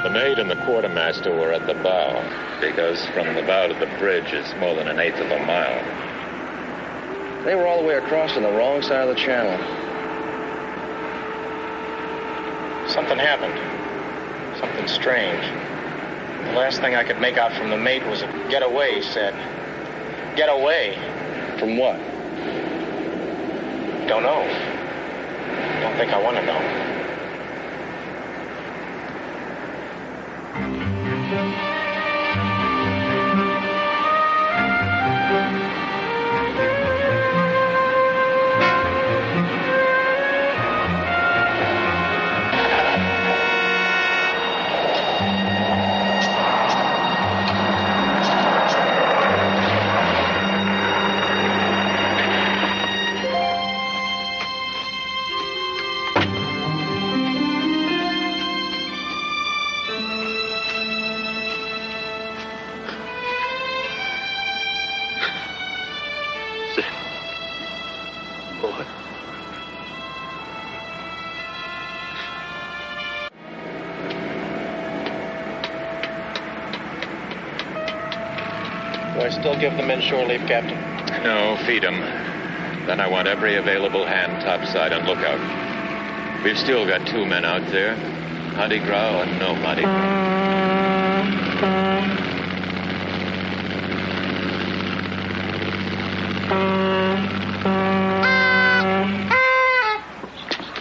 The maid and the quartermaster were at the bow, because from the bow to the bridge is more than 1/8 of a mile. They were all the way across on the wrong side of the channel. Something happened. Something strange. The last thing I could make out from the mate was a get away, he said. Get away. From what? Don't know. Don't think I want to know. Do I still give the men shore leave, Captain? No, feed 'em. Then I want every available hand topside on lookout. We've still got 2 men out there. Mardi Gras or no Mardi Gras.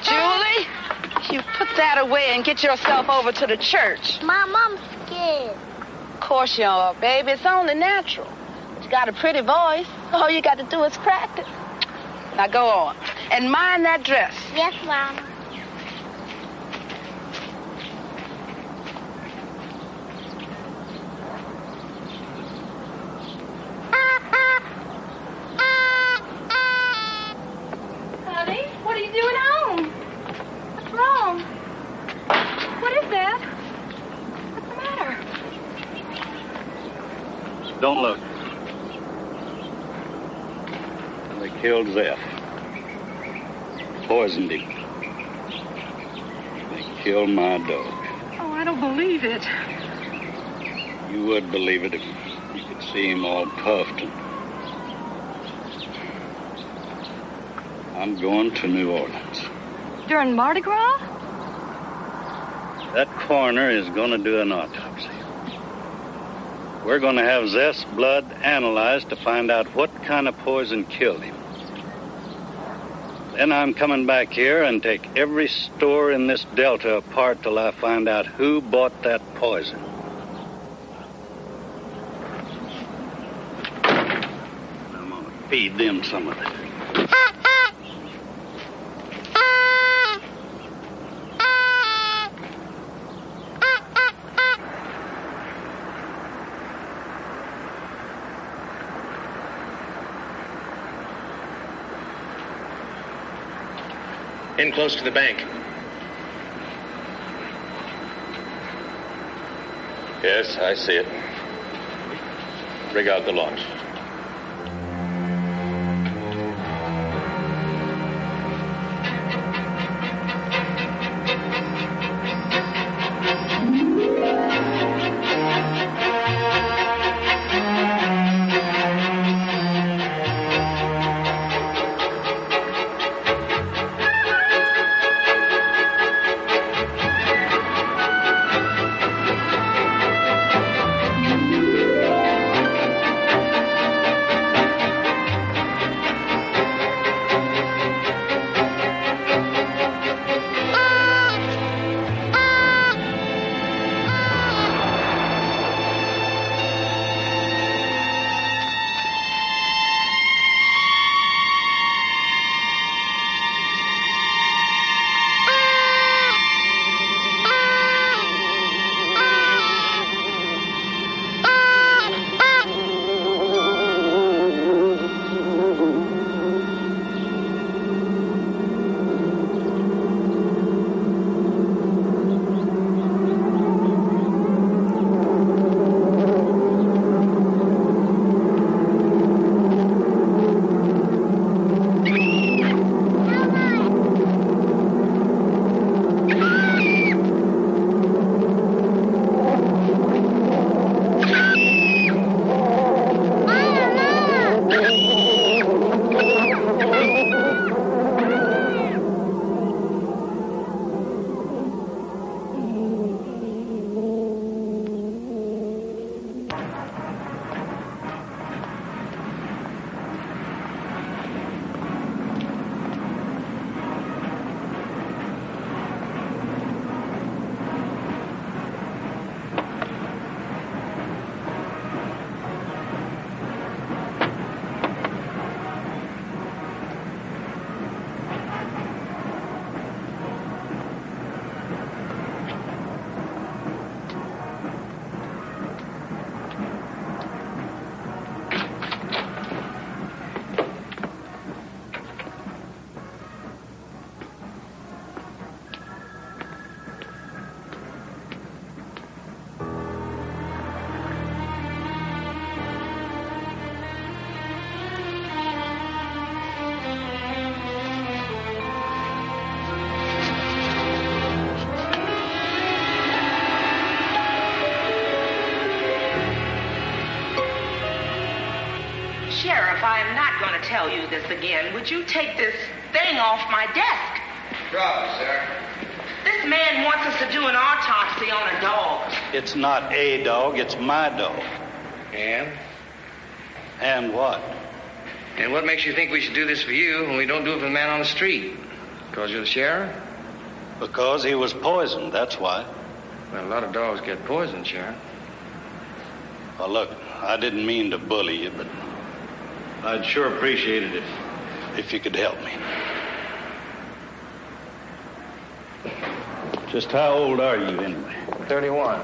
Julie, you put that away and get yourself over to the church. Mom, I'm scared. Of course you are, baby. It's only natural. But you got a pretty voice. All you got to do is practice. Now go on. And mind that dress. Yes, Mama. Honey, what are you doing home? What's wrong? What is that? What's the matter? Don't look. They killed Zeph. Poisoned him. They killed my dog. Oh, I don't believe it. You would believe it if you could see him all puffed. I'm going to New Orleans. During Mardi Gras? That coroner is going to do an autopsy. We're going to have Zeph's blood analyzed to find out what kind of poison killed him. Then I'm coming back here and take every store in this delta apart till I find out who bought that poison. I'm going to feed them some of it. In close to the bank. Yes, I see it. Rig out the launch. tell you this again. Would you take this thing off my desk? Drop it, sir. This man wants us to do an autopsy on a dog. It's not a dog, it's my dog. And? And what? And what makes you think we should do this for you when we don't do it for the man on the street? Because you're the sheriff? Because he was poisoned, that's why. Well, a lot of dogs get poisoned, Sheriff. Well, look, I didn't mean to bully you, but I'd sure appreciate it if you could help me. Just how old are you, anyway? 31.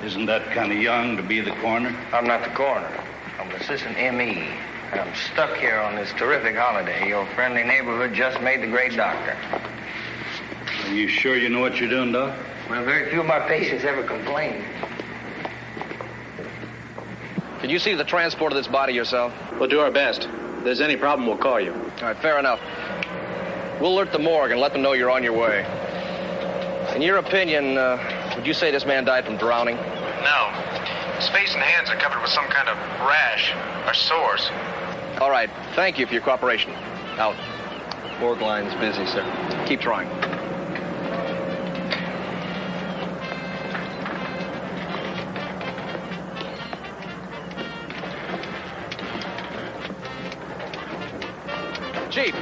Isn't that kind of young to be the coroner? I'm not the coroner. I'm an assistant M.E. I'm stuck here on this terrific holiday. Your friendly neighborhood just made the great doctor. Are you sure you know what you're doing, Doc? Well, very few of my patients ever complain. Can you see the transport of this body yourself? We'll do our best. If there's any problem, we'll call you. All right, fair enough. We'll alert the morgue and let them know you're on your way. In your opinion, would you say this man died from drowning? No. His face and hands are covered with some kind of rash or sores. All right, thank you for your cooperation. Out. Morgue line's busy, sir. Keep trying. Chief,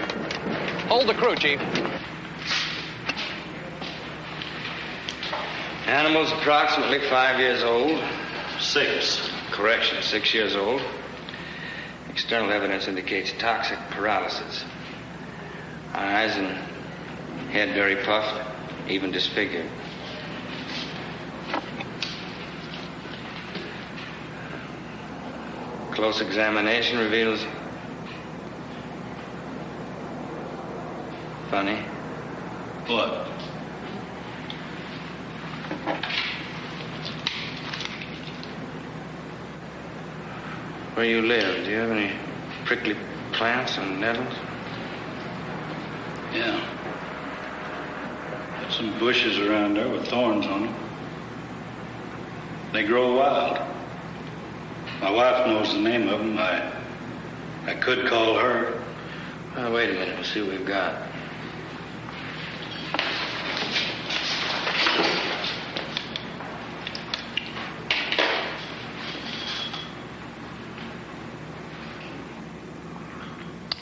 hold the crew, Chief. Animal's approximately 5 years old. 6. Correction, 6 years old. External evidence indicates toxic paralysis. Eyes and head very puffed, even disfigured. Close examination reveals... Funny. What? Where you live, do you have any prickly plants and nettles? Yeah. Got some bushes around there with thorns on them. They grow wild. My wife knows the name of them. I could call her. Well, wait a minute. We'll see what we've got.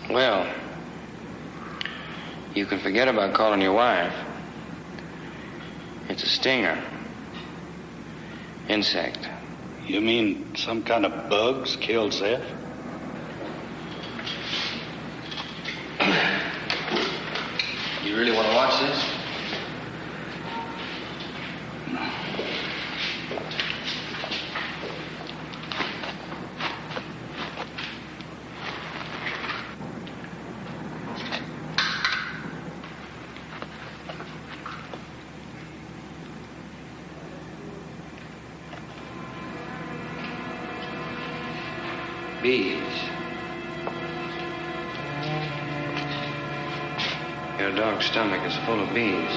Well, you can forget about calling your wife. It's a stinger. Insect. You mean some kind of bugs killed Seth? You really want to watch this? Bees. Your dog's stomach is full of bees.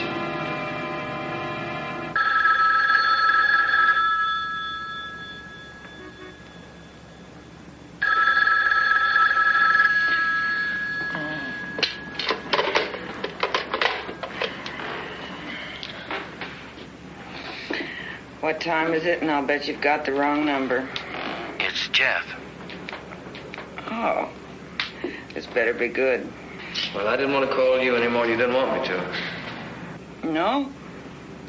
What time is it? And I'll bet you've got the wrong number. It's Jeff. Oh, this better be good. Well, I didn't want to call you any more than you didn't want me to. No?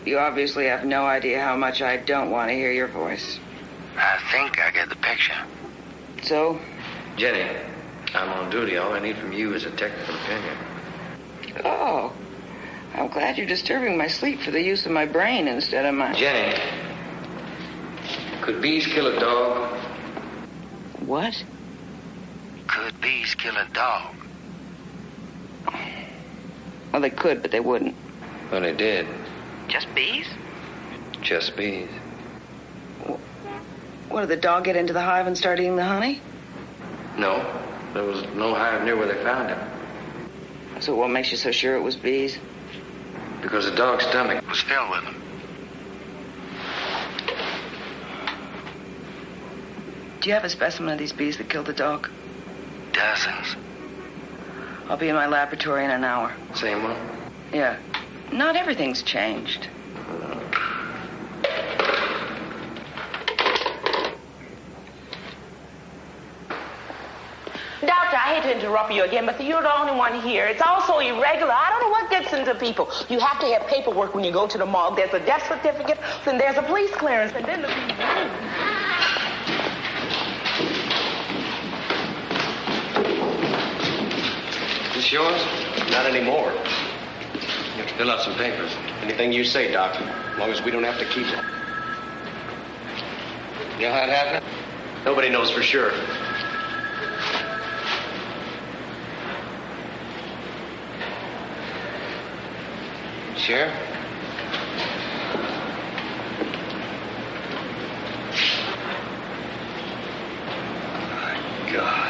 You obviously have no idea how much I don't want to hear your voice. I think I get the picture. So? Jenny, I'm on duty. All I need from you is a technical opinion. Oh, I'm glad you're disturbing my sleep for the use of my brain instead of my... Jenny, could bees kill a dog? What? Could bees kill a dog? Well, they could, but they wouldn't. Well, they did. Just bees? Just bees. What, did the dog get into the hive and start eating the honey? No, there was no hive near where they found him. So what makes you so sure it was bees? Because the dog's stomach was filled with them. Do you have a specimen of these bees that killed the dog? Dozens. I'll be in my laboratory in an hour. Same one? Yeah. Not everything's changed. Doctor, I hate to interrupt you again, but you're the only one here. It's all so irregular. I don't know what gets into people. You have to have paperwork when you go to the morgue. There's a death certificate, then there's a police clearance, and then the... This yours? Not anymore. You have to fill out some papers. Anything you say, Doctor, as long as we don't have to keep it. You know how it happened? Nobody knows for sure. Sheriff? My God.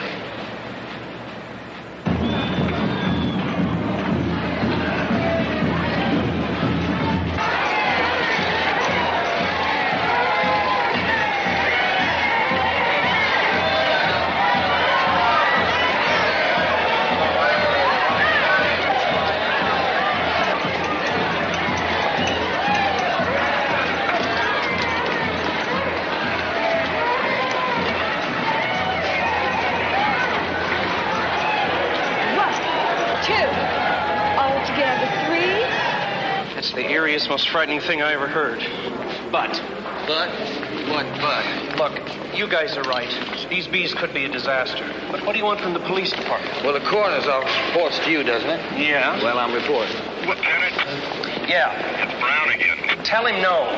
Most frightening thing I ever heard. But? What but? Look, you guys are right. These bees could be a disaster. But what do you want from the police department? Well, the coroner's office reports to you, doesn't it? Yeah. Well, I'm reporting. Lieutenant? Yeah. It's Brown again. Tell him no.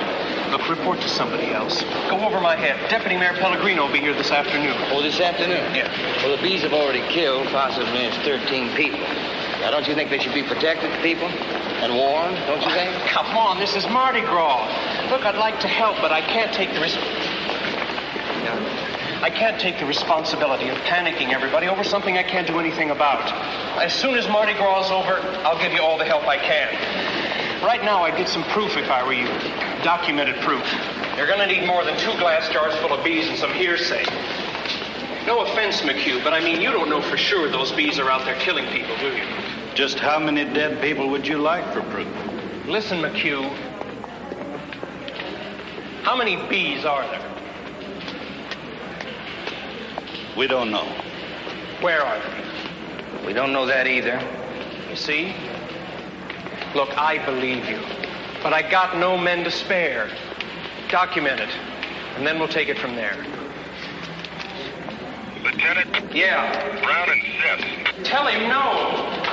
Look, report to somebody else. Go over my head. Deputy Mayor Pellegrino will be here this afternoon. Oh, this afternoon? Yeah. Well, the bees have already killed possibly 13 people. Now, don't you think they should be protected, people? And warned, don't you think? Come on, this is Mardi Gras. Look, I'd like to help, but I can't take the I can't take the responsibility of panicking everybody over something I can't do anything about. As soon as Mardi Gras is over, I'll give you all the help I can. Right now, I'd get some proof if I were you. Documented proof. You're going to need more than 2 glass jars full of bees and some hearsay. No offense, McHugh, but I mean, you don't know for sure those bees are out there killing people, do you? Just how many dead people would you like for proof? Listen, McHugh. How many bees are there? We don't know. Where are they? We don't know that either. You see? Look, I believe you. But I got no men to spare. Document it, and then we'll take it from there. Lieutenant? Yeah? Brown insists. Tell him no.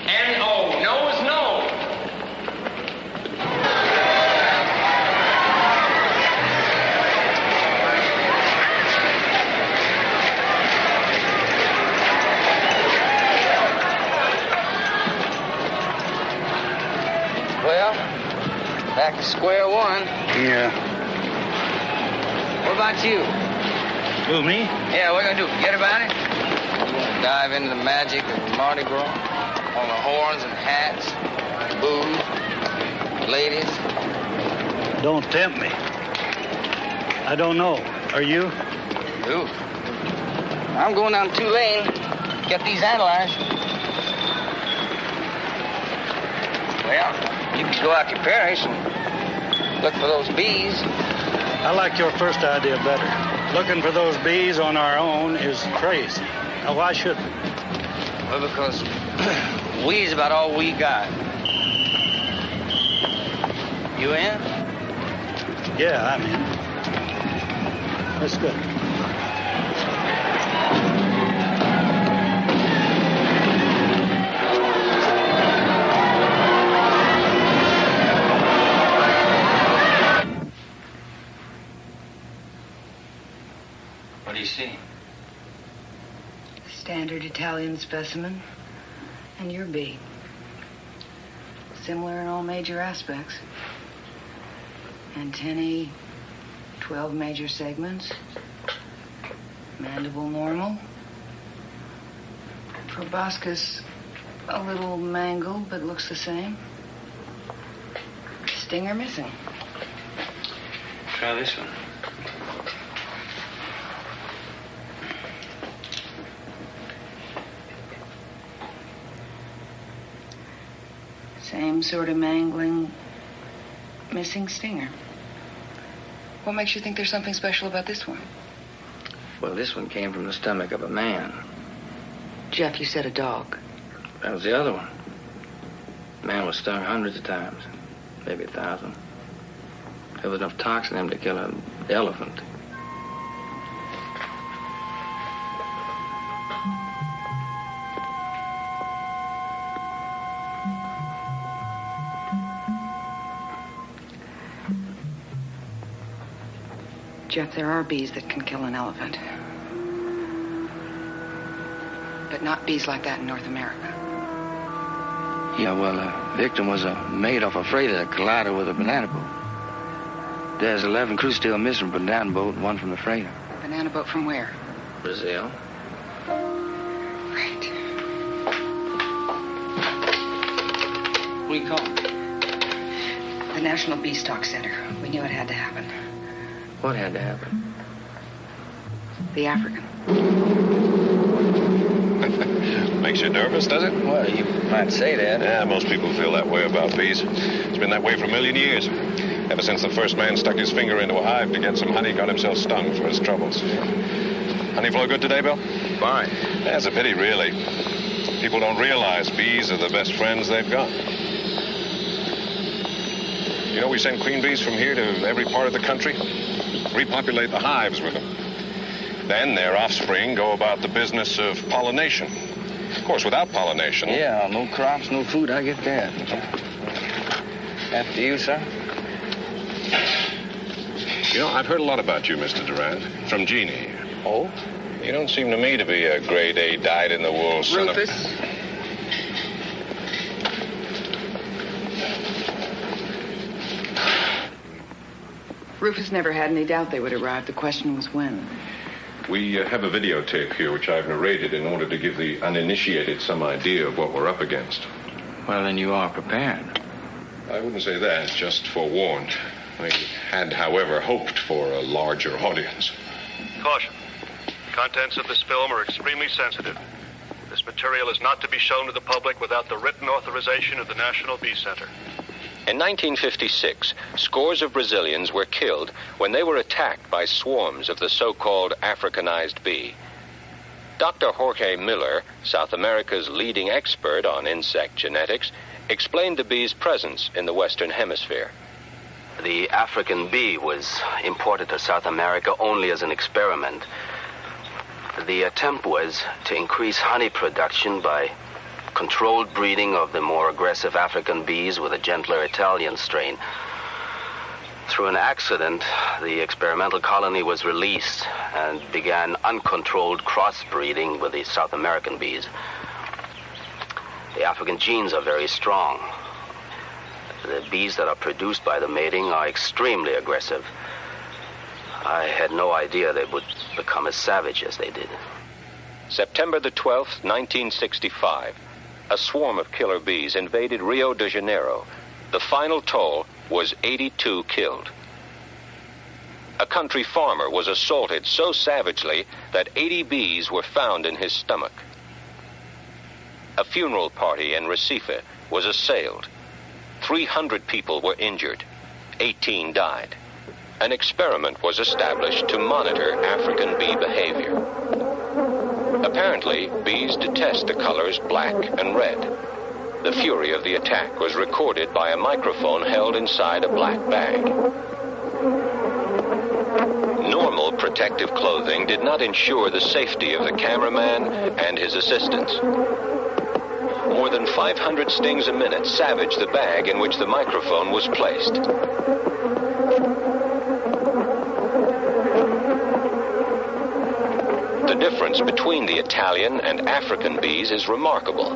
N-O. No is no. Well, back to square one. Yeah. What about you? Who, me? Yeah, what are you going to do? Forget about it? You want to dive into the magic of Mardi Gras? On the horns and hats, booze, ladies. Don't tempt me. I don't know. Are you? Who? I'm going down Tulane. Get these analyzed. Well, you could go out to Paris and look for those bees. I like your first idea better. Looking for those bees on our own is crazy. Now, why should we? Well, because we's about all we got. You in? Yeah, I'm in. That's good. What do you see? Standard Italian specimen. And your bee. Similar in all major aspects. Antennae, 12 major segments. Mandible normal. Proboscis a little mangled, but looks the same. Stinger missing. Try this one. Same sort of mangling, missing stinger. What makes you think there's something special about this one? Well, this one came from the stomach of a man. Jeff, you said a dog. That was the other one. The man was stung hundreds of times, maybe 1,000. There was enough toxin in him to kill an elephant. Jeff, there are bees that can kill an elephant. But not bees like that in North America. Yeah, well, the victim was a maid off a freighter that collided with a banana boat. There's 11 crews still missing from the banana boat and one from the freighter. A banana boat from where? Brazil. Right. What do you call it? The National Beestock Center. We knew it had to happen. What had to happen? The African. Makes you nervous, does it? Well, you might say that. Yeah, most people feel that way about bees. It's been that way for a million years. Ever since the first man stuck his finger into a hive to get some honey, got himself stung for his troubles. Honey flow good today, Bill? Fine. That's a pity, really. People don't realize bees are the best friends they've got. You know, we send queen bees from here to every part of the country. Repopulate the hives with them. Then their offspring go about the business of pollination. Of course, without pollination... Yeah, no crops, no food, I get that. After you, sir? You know, I've heard a lot about you, Mr. Durant, from Jeannie. Oh? You don't seem to me to be a grade A dyed-in-the-wool son of... Rufus? Rufus never had any doubt they would arrive. The question was when. We have a videotape here, which I've narrated in order to give the uninitiated some idea of what we're up against. Well, then you are prepared. I wouldn't say that, just forewarned. I had, however, hoped for a larger audience. Caution. Contents of this film are extremely sensitive. This material is not to be shown to the public without the written authorization of the National Bee Center. In 1956, scores of Brazilians were killed when they were attacked by swarms of the so-called Africanized bee. Dr. Jorge Miller, South America's leading expert on insect genetics, explained the bee's presence in the Western Hemisphere. The African bee was imported to South America only as an experiment. The attempt was to increase honey production by controlled breeding of the more aggressive African bees with a gentler Italian strain. Through an accident, the experimental colony was released and began uncontrolled crossbreeding with the South American bees. The African genes are very strong. The bees that are produced by the mating are extremely aggressive. I had no idea they would become as savage as they did. September the 12th, 1965. A swarm of killer bees invaded Rio de Janeiro. The final toll was 82 killed. A country farmer was assaulted so savagely that 80 bees were found in his stomach. A funeral party in Recife was assailed. 300 people were injured. 18 died. An experiment was established to monitor African bee behavior. Apparently, bees detest the colors black and red. The fury of the attack was recorded by a microphone held inside a black bag. Normal protective clothing did not ensure the safety of the cameraman and his assistants. More than 500 stings a minute savaged the bag in which the microphone was placed. The difference between the Italian and African bees is remarkable.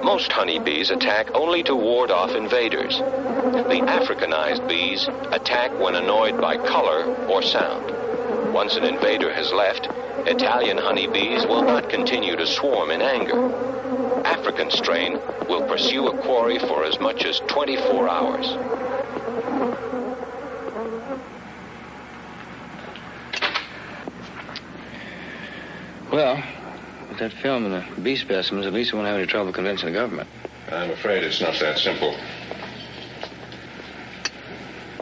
Most honeybees attack only to ward off invaders. The Africanized bees attack when annoyed by color or sound. Once an invader has left, Italian honeybees will not continue to swarm in anger. African strain will pursue a quarry for as much as 24 hours. Well, with that film and the bee specimens, at least we won't have any trouble convincing the government. I'm afraid it's not that simple.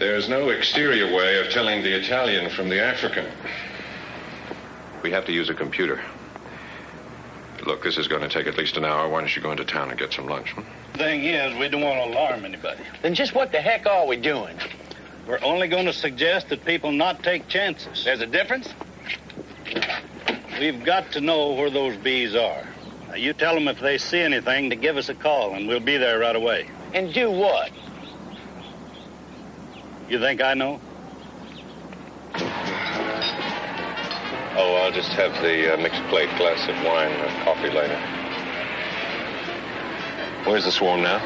There's no exterior way of telling the Italian from the African. We have to use a computer. Look, this is going to take at least an hour. Why don't you go into town and get some lunch? Thing is, we don't want to alarm anybody. Then just what the heck are we doing? We're only going to suggest that people not take chances. There's a difference? We've got to know where those bees are. Now, you tell them if they see anything to give us a call, and we'll be there right away. And do what? You think I know? Oh, I'll just have the mixed plate, glass of wine, and coffee later. Where's the swarm now?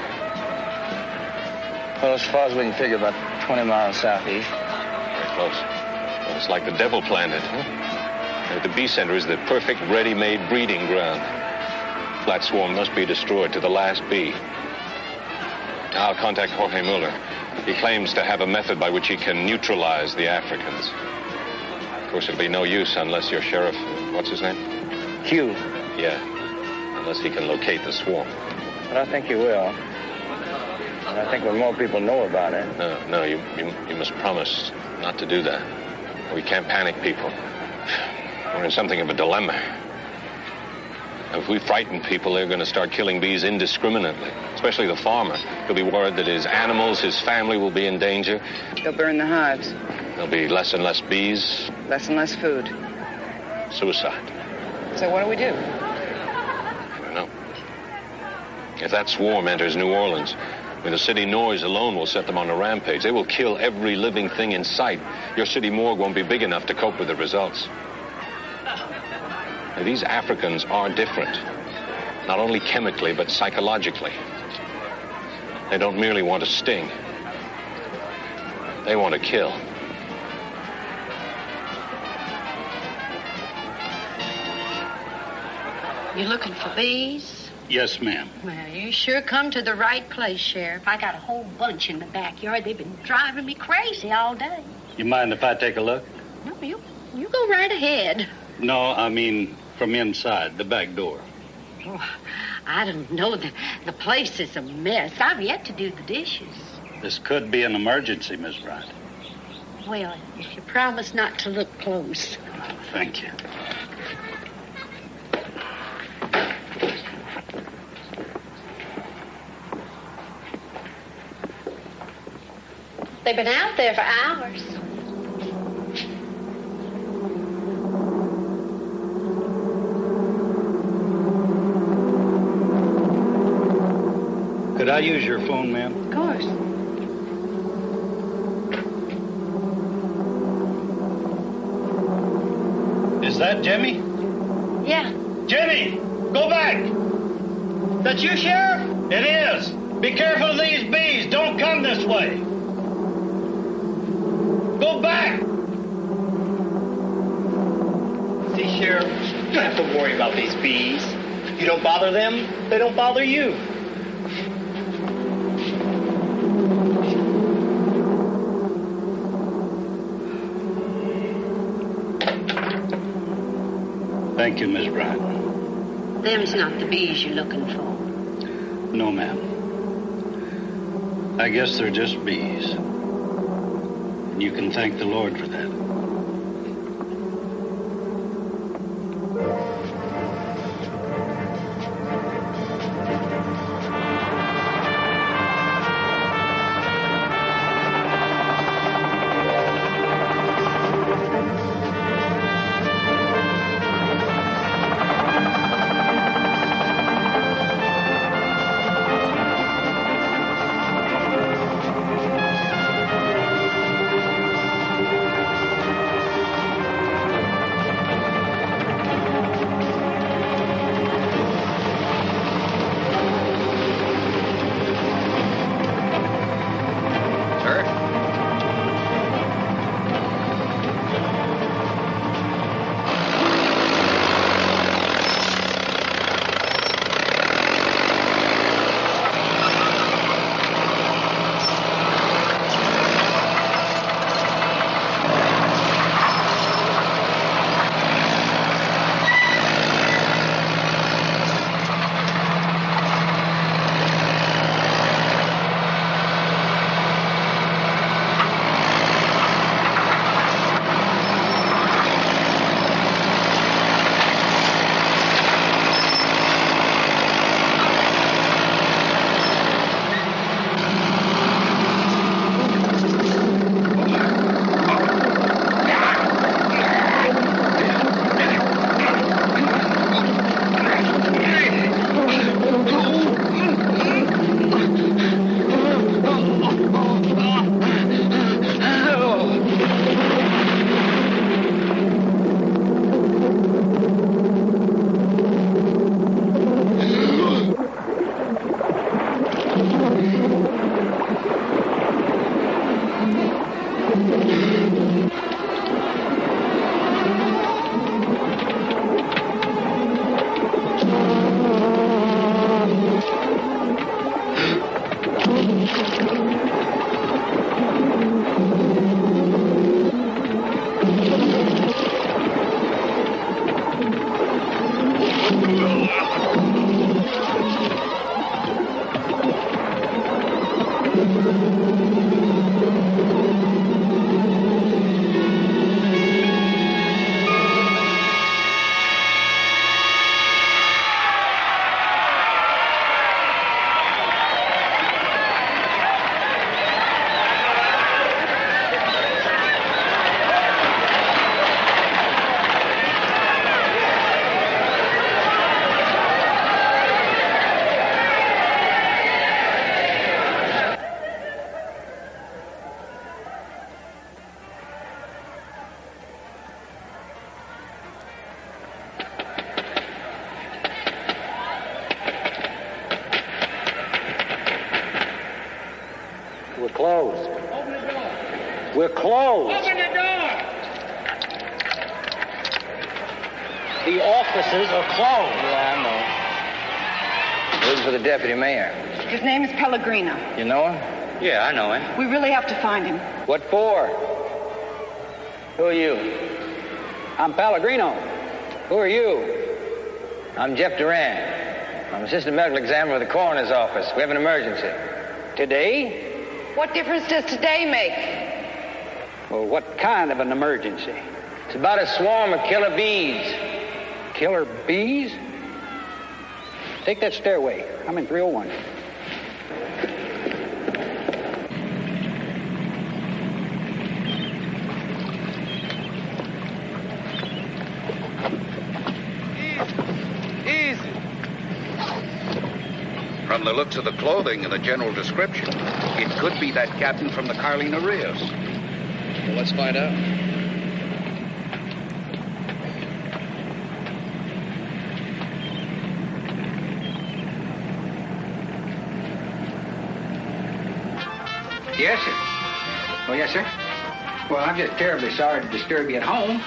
Well, as far as we can figure, about 20 miles southeast. Very close. Well, it's like the devil planned it, huh? The bee center is the perfect ready-made breeding ground. That swarm must be destroyed to the last bee. I'll contact Jorge Muller. He claims to have a method by which he can neutralize the Africans. Of course, it'll be no use unless your sheriff, what's his name? Hugh. Yeah, unless he can locate the swarm. But I think he will. And I think when more people know about it. No, you must promise not to do that. We can't panic people. We're in something of a dilemma. If we frighten people, they're going to start killing bees indiscriminately, especially the farmer. He'll be worried that his animals, his family will be in danger. They'll burn the hives. There'll be less and less bees. Less and less food. Suicide. So what do we do? I don't know. If that swarm enters New Orleans, the city noise alone will set them on a rampage. They will kill every living thing in sight. Your city morgue won't be big enough to cope with the results. Now, these Africans are different, not only chemically, but psychologically. They don't merely want to sting. They want to kill. You looking for bees? Yes, ma'am. Well, you sure come to the right place, Sheriff. I got a whole bunch in the backyard. They've been driving me crazy all day. You mind if I take a look? No, you go right ahead. No, I mean from inside, the back door. Oh, I don't know. The place is a mess. I've yet to do the dishes. This could be an emergency, Miss Bryant. Well, if you promise not to look close. Thank you. They've been out there for hours. Could I use your phone, ma'am? Of course. Is that Jimmy? Yeah. Jimmy, go back. That you, Sheriff? It is. Be careful of these bees. Don't come this way. Go back. See, Sheriff, you don't have to worry about these bees. You don't bother them, they don't bother you. Thank you, Miss Bryant. Them's not the bees you're looking for. No, ma'am. I guess they're just bees. And you can thank the Lord for that. closed. Open the door. We're closed. Open the door. The offices are closed. Yeah, I know. This is for the deputy mayor. His name is Pellegrino. You know him? Yeah, I know him. We really have to find him. What for? Who are you? I'm Pellegrino. Who are you? I'm Jeff Duran. I'm assistant medical examiner of the coroner's office. We have an emergency. Today? What difference does today make? Well, what kind of an emergency? It's about a swarm of killer bees. Killer bees? Take that stairway. I'm in 301. From the looks of the clothing and the general description, it could be that captain from the Carlina Rios. Well, let's find out. Yes, sir. Oh, yes, sir. Well, I'm just terribly sorry to disturb you at home.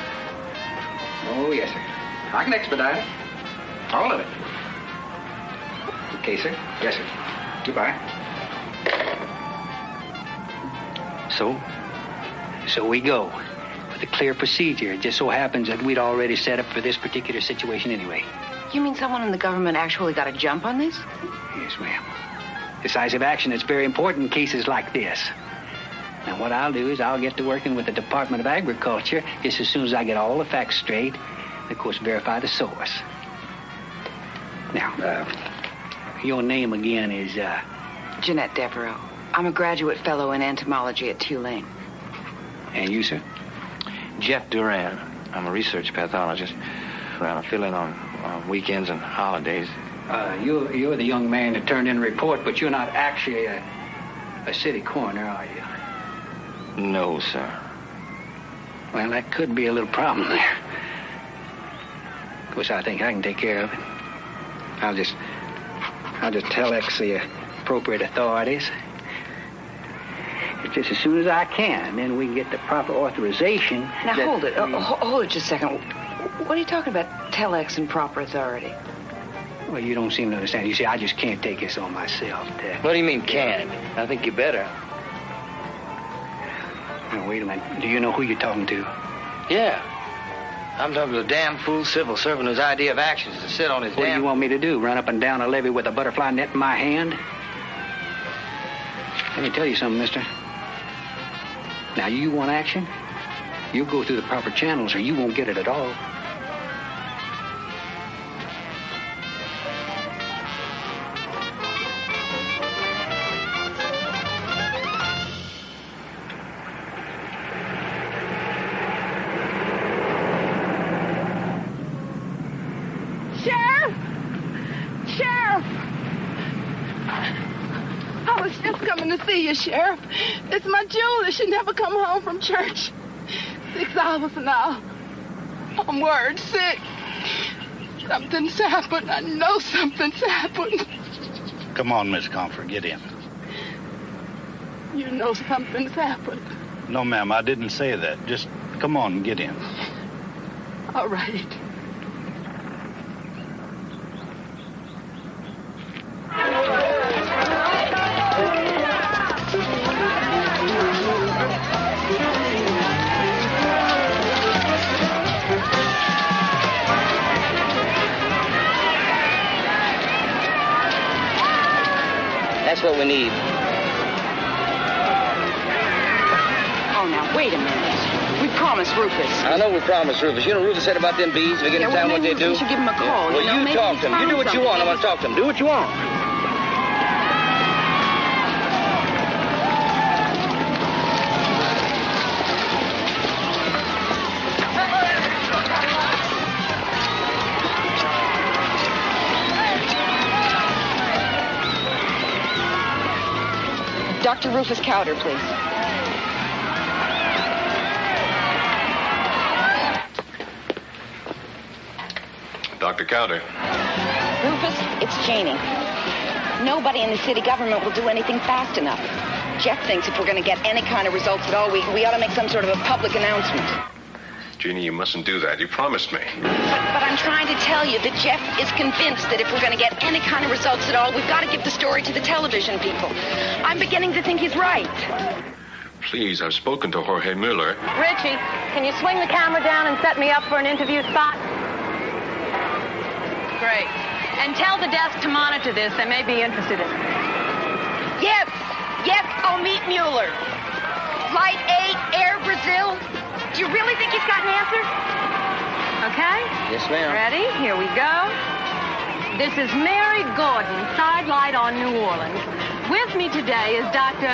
Oh, yes, sir. I can expedite it. All of it. Okay, sir. Yes, sir. Goodbye. So we go with a clear procedure. It just so happens that we'd already set up for this particular situation anyway. You mean someone in the government actually got a jump on this? Yes, ma'am. Decisive action is very important in cases like this. Now, what I'll do is I'll get to working with the Department of Agriculture just as soon as I get all the facts straight and, of course, verify the source. Now, your name again is, Jeanette Devereaux. I'm a graduate fellow in entomology at Tulane. And you, sir? Jeff Duran. I'm a research pathologist. I fill in on weekends and holidays. You're the young man that turned in a report, but you're not actually a city coroner, are you? No, sir. Well, that could be a little problem there. Of course, I think I can take care of it. I'll just telex the appropriate authorities. Just as soon as I can, then we can get the proper authorization. Now, hold it. Hold it just a second. What are you talking about, telex and proper authority? Well, you don't seem to understand. You see, I just can't take this on myself. What do you mean, can't? I think you better. Now, wait a minute. Do you know who you're talking to? Yeah. I'm talking to a damn fool civil servant whose idea of action is to sit on his What do you want me to do, run up and down a levee with a butterfly net in my hand? Let me tell you something, mister. Now, you want action? You go through the proper channels or you won't get it at all. Sheriff, it's my Julie. She never come home from church. 6 hours now. I'm worried sick. Something's happened. I know something's happened. Come on, Miss Comfort, get in. You know something's happened. No, ma'am, I didn't say that. Just come on and get in. All right. That's what we need. Oh, now, wait a minute. We promised Rufus. I know we promised Rufus. You know Rufus said about them bees? We get in town what they do? We should give him a call. Well, you talk to him. You do what you want. I want to talk to him. Do what you want. Dr. Rufus Cowder, please. Dr. Cowder. Rufus, it's Janie. Nobody in the city government will do anything fast enough. Jeff thinks if we're going to get any kind of results at all, we ought to make some sort of a public announcement. Jeannie, you mustn't do that. You promised me. But I'm trying to tell you that Jeff is convinced that if we're going to get any kind of results at all, we've got to give the story to the television people. I'm beginning to think he's right. Please, I've spoken to Jorge Mueller. Richie, can you swing the camera down and set me up for an interview spot? Great. And tell the desk to monitor this. They may be interested in it. Yes, I'll meet Mueller. Flight 8, Air Brazil. Do you really think he's got an answer? Okay? Yes, ma'am. Ready? Here we go. This is Mary Gordon, sidelight on New Orleans. With me today is Dr.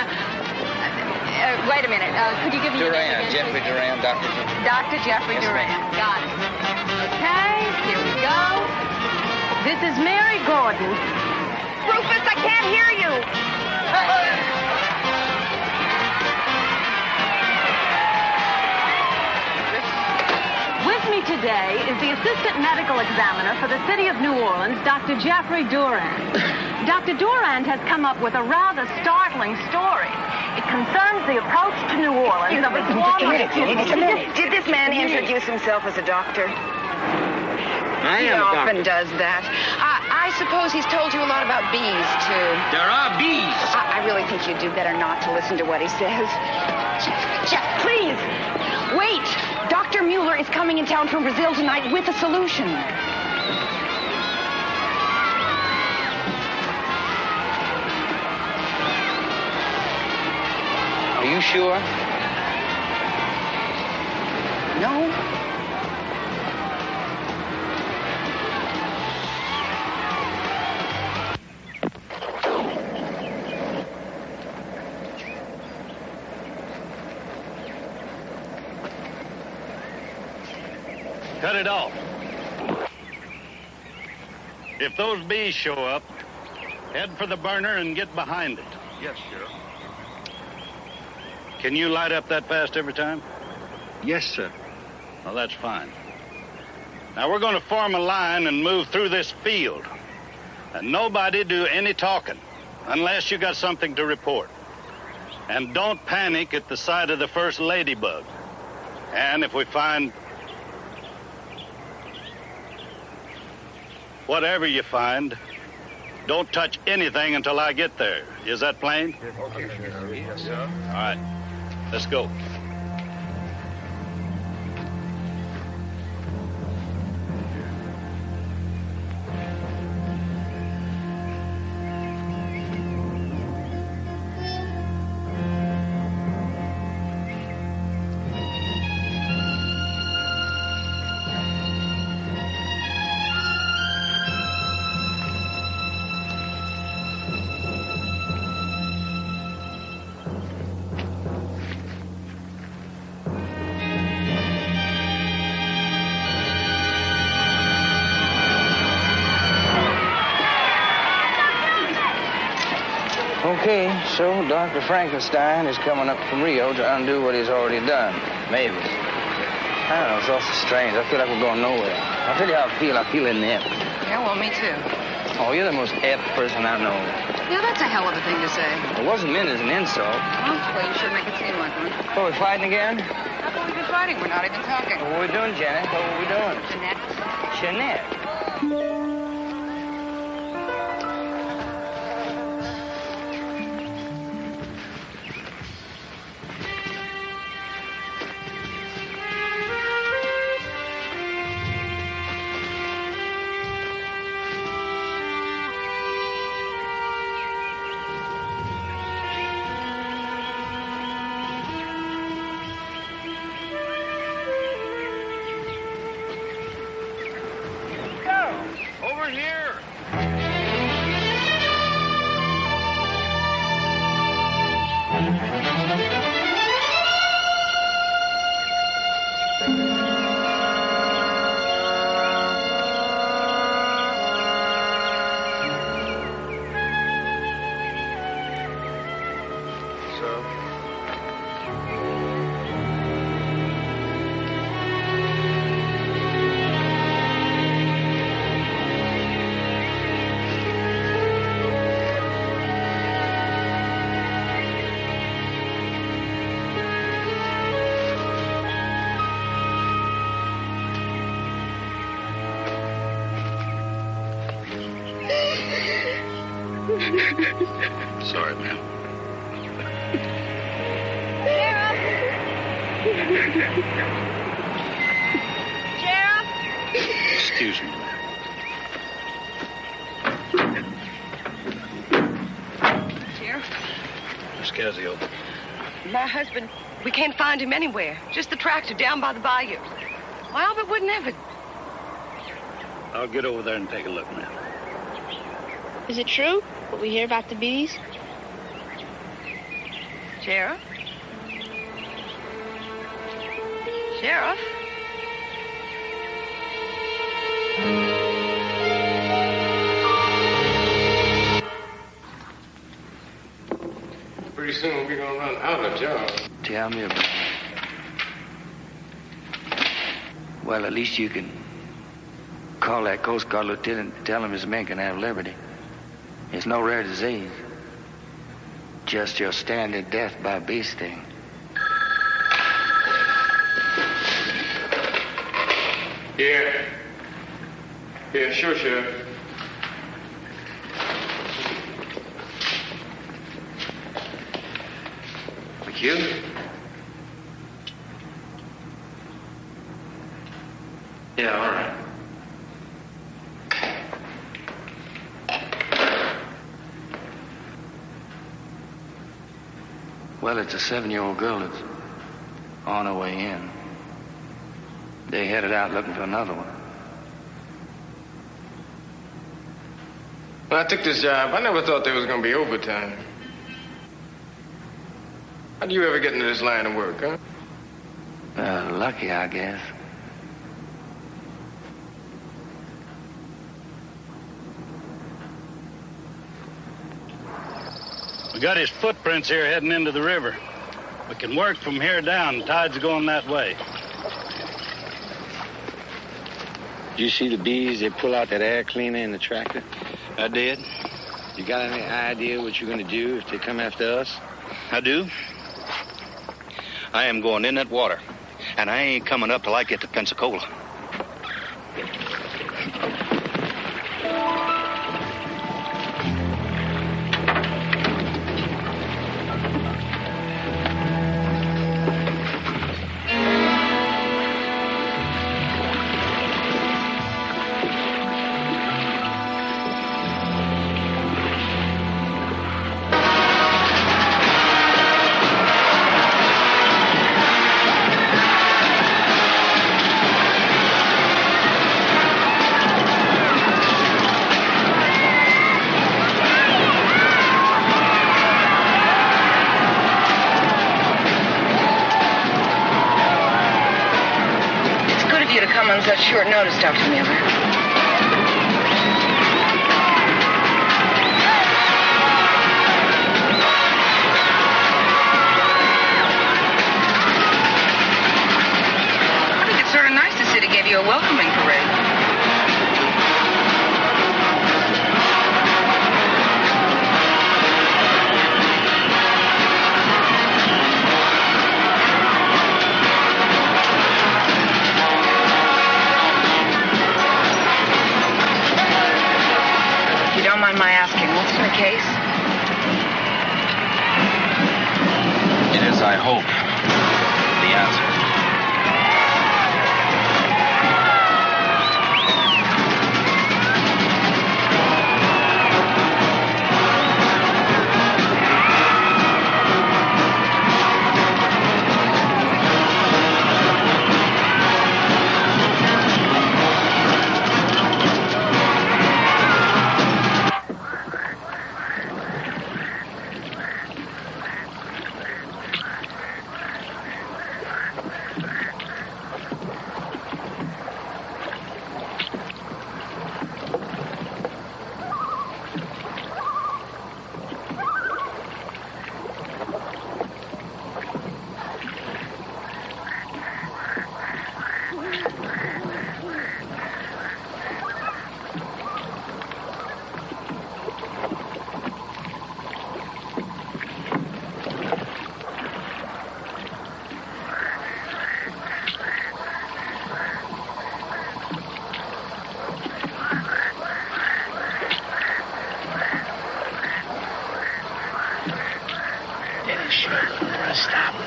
Wait a minute. Could you give me your name again, Jeffrey please? Duran, Dr. Dr. Jeffrey Yes, Duran. ma'am. Got it. Okay, here we go. This is Mary Gordon. Rufus, I can't hear you. With me today is the assistant medical examiner for the city of New Orleans, Dr. Jeffrey Durand. Dr. Durand has come up with a rather startling story. It concerns the approach to New Orleans of a swarm of... Did this man introduce himself as a doctor? I He am a often doctor. does that. I suppose he's told you a lot about bees, too. There are bees. I really think you'd do better not to listen to what he says. Jeff, please. Wait. Dr. Mueller is coming in town from Brazil tonight with a solution. Are you sure? No. Cut it off. If those bees show up, head for the burner and get behind it. Yes, Sheriff. Can you light up that fast every time? Yes, sir. Well, that's fine. Now, we're going to form a line and move through this field. And nobody do any talking unless you got something to report. And don't panic at the sight of the first ladybug. And if we find... whatever you find, don't touch anything until I get there. Is that plain? Okay, Sheriff. Yes, sir. All right. Let's go. Okay, so Dr. Frankenstein is coming up from Rio to undo what he's already done. Maybe. I don't know, it's all so strange. I feel like we're going nowhere. I'll tell you how I feel. I feel inept. Yeah, well, me too. Oh, you're the most apt person I know. Yeah, that's a hell of a thing to say. It wasn't meant as an insult. Well, you should make it seem like one. Oh, we're fighting again? How come we've been fighting? We're not even talking. What were we doing, Janet? What were we doing? Jeanette. Jeanette. Sorry, ma'am. Sheriff? Excuse me, ma'am. Sheriff, Miss Casio. my husband, we can't find him anywhere. Just the tractor down by the bayou. Why, Albert would never. I'll get over there and take a look, ma'am. Is it true what we hear about the bees? Sheriff? Sheriff? Pretty soon we're gonna run out of jobs. Tell me about it. Well, at least you can call that Coast Guard lieutenant and tell him his men can have liberty. It's no rare disease. Just your standard death by bee sting. Yeah. Yeah, sure, Sheriff. McHugh? Yeah, all right. Well, it's a 7-year-old girl that's on her way in. They headed out looking for another one. When I took this job, I never thought there was gonna be overtime. How do you ever get into this line of work, huh? Lucky, I guess. We got his footprints here heading into the river. We can work from here down. The tide's going that way. Did you see the bees they pull out that air cleaner in the tractor? I did. You got any idea what you're going to do if they come after us? I do. I am going in that water, and I ain't coming up till I get to Pensacola. Such short notice, Dr. Miller. I think it's sort of nice the city gave you a welcoming parade. My asking, what's my case? It is, I hope, the answer.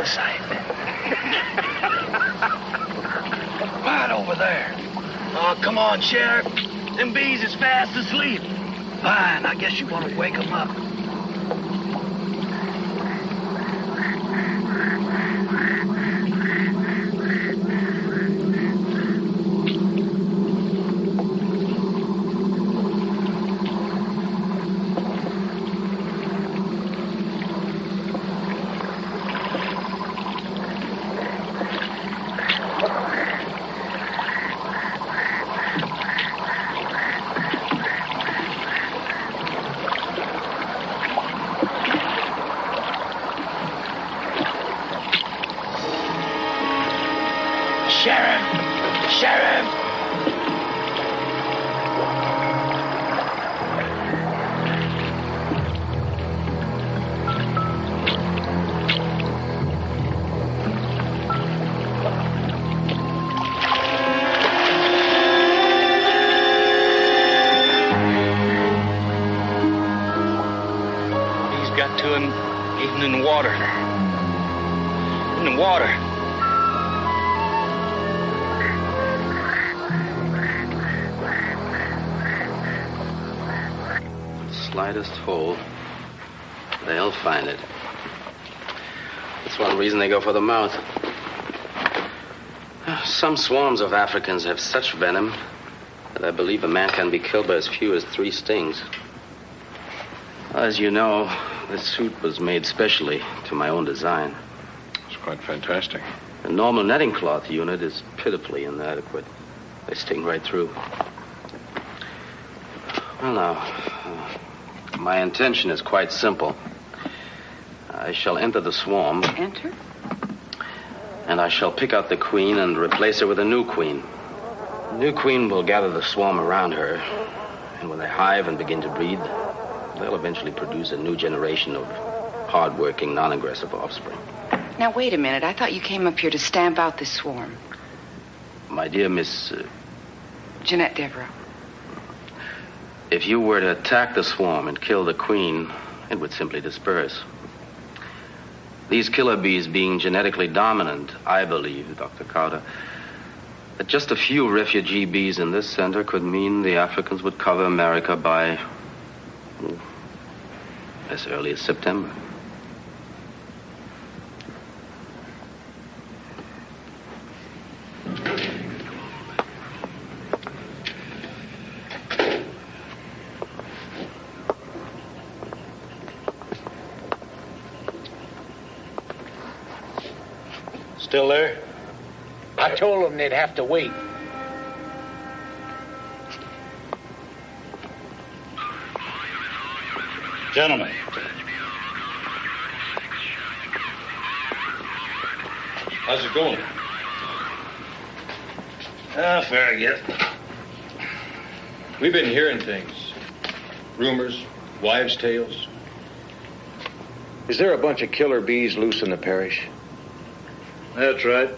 homicide. Right over there. Oh, come on, Sheriff. Them bees is fast asleep. Fine, I guess you want to wake them up. Slightest hole, they'll find it. That's one reason they go for the mouth. Some swarms of Africans have such venom that I believe a man can be killed by as few as 3 stings. As you know, this suit was made specially to my own design. It's quite fantastic. The normal netting cloth unit is pitifully inadequate. They sting right through. Well, now, my intention is quite simple. I shall enter the swarm. Enter? And I shall pick out the queen and replace her with a new queen. The new queen will gather the swarm around her. And when they hive and begin to breed, they'll eventually produce a new generation of hard-working, non-aggressive offspring. Now, wait a minute. I thought you came up here to stamp out this swarm. My dear Miss... Jeanette Devereaux. If you were to attack the swarm and kill the queen, it would simply disperse. These killer bees being genetically dominant, I believe, Dr. Carter, that just a few refugee bees in this center could mean the Africans would cover America by as early as September. Still there? I told them they'd have to wait. Gentlemen. How's it going? Fair, I guess. We've been hearing things. Rumors, wives' tales. Is there a bunch of killer bees loose in the parish? That's right.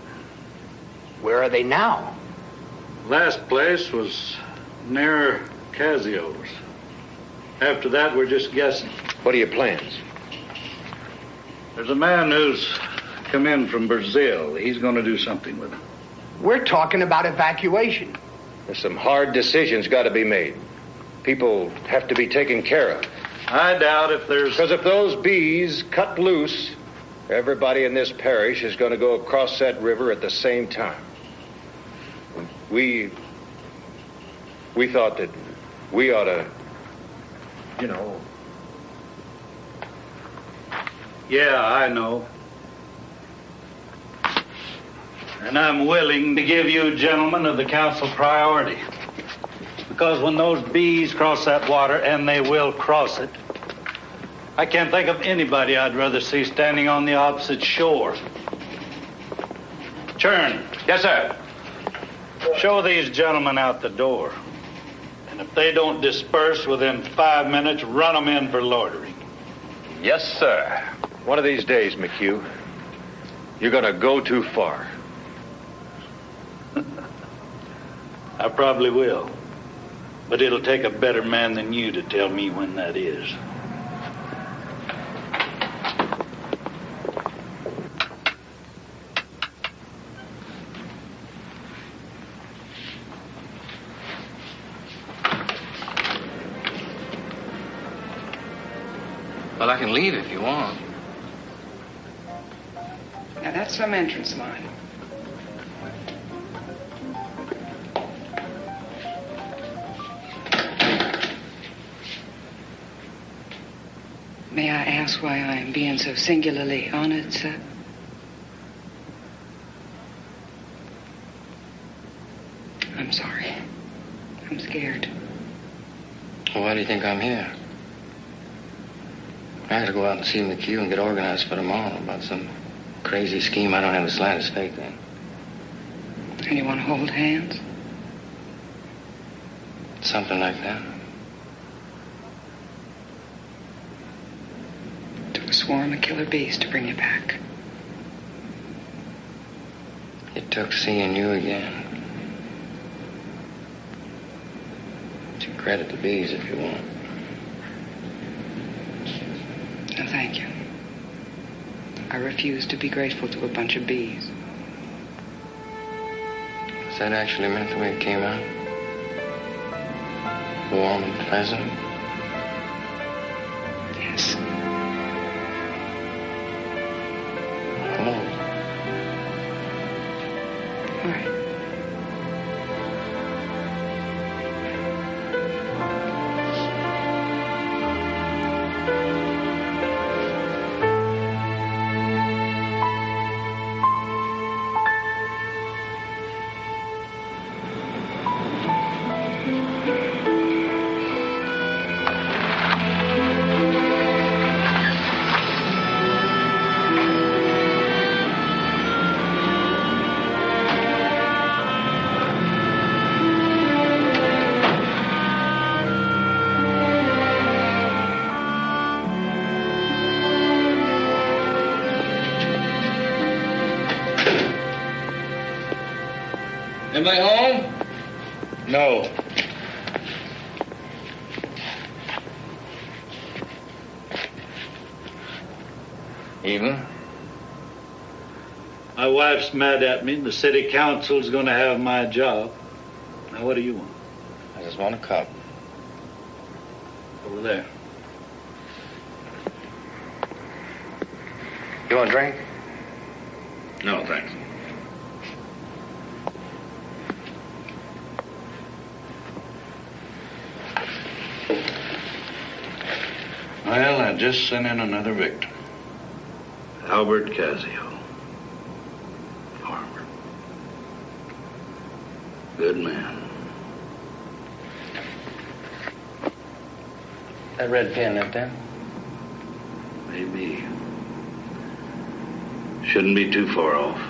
Where are they now? Last place was near Casio's. After that, we're just guessing. What are your plans? There's a man who's come in from Brazil. He's going to do something with them. We're talking about evacuation. There's some hard decisions got to be made. People have to be taken care of. I doubt if there's... Because if those bees cut loose, everybody in this parish is going to go across that river at the same time. We thought that we ought to, you know... Yeah, I know. And I'm willing to give you gentlemen of the council priority. Because when those bees cross that water, and they will cross it, I can't think of anybody I'd rather see standing on the opposite shore. Churn. Yes, sir. Show these gentlemen out the door. And if they don't disperse within 5 minutes, run them in for loitering. Yes, sir. One of these days, McHugh, you're going to go too far. I probably will. But it'll take a better man than you to tell me when that is. can leave if you want. Now, that's some entrance line. May I ask why I am being so singularly honored, sir? I'm sorry. I'm scared. Well, why do you think I'm here? I had to go out and see McHugh and get organized for tomorrow about some crazy scheme I don't have the slightest faith in. And you want to hold hands? Something like that. To a swarm of killer bees to bring you back. It took seeing you again. To credit the bees if you want. No, thank you. I refuse to be grateful to a bunch of bees. Was that actually meant the way it came out? Warm and pleasant? Yes. Hello. All right. Anybody home? No. Evening. My wife's mad at me. The city council's going to have my job. Now, what do you want? I just want a cup. Over there. You want a drink? No, thanks. Well, I just sent in another victim. Albert Casio. Farmer. Good man. That red pen up there? Maybe. Shouldn't be too far off.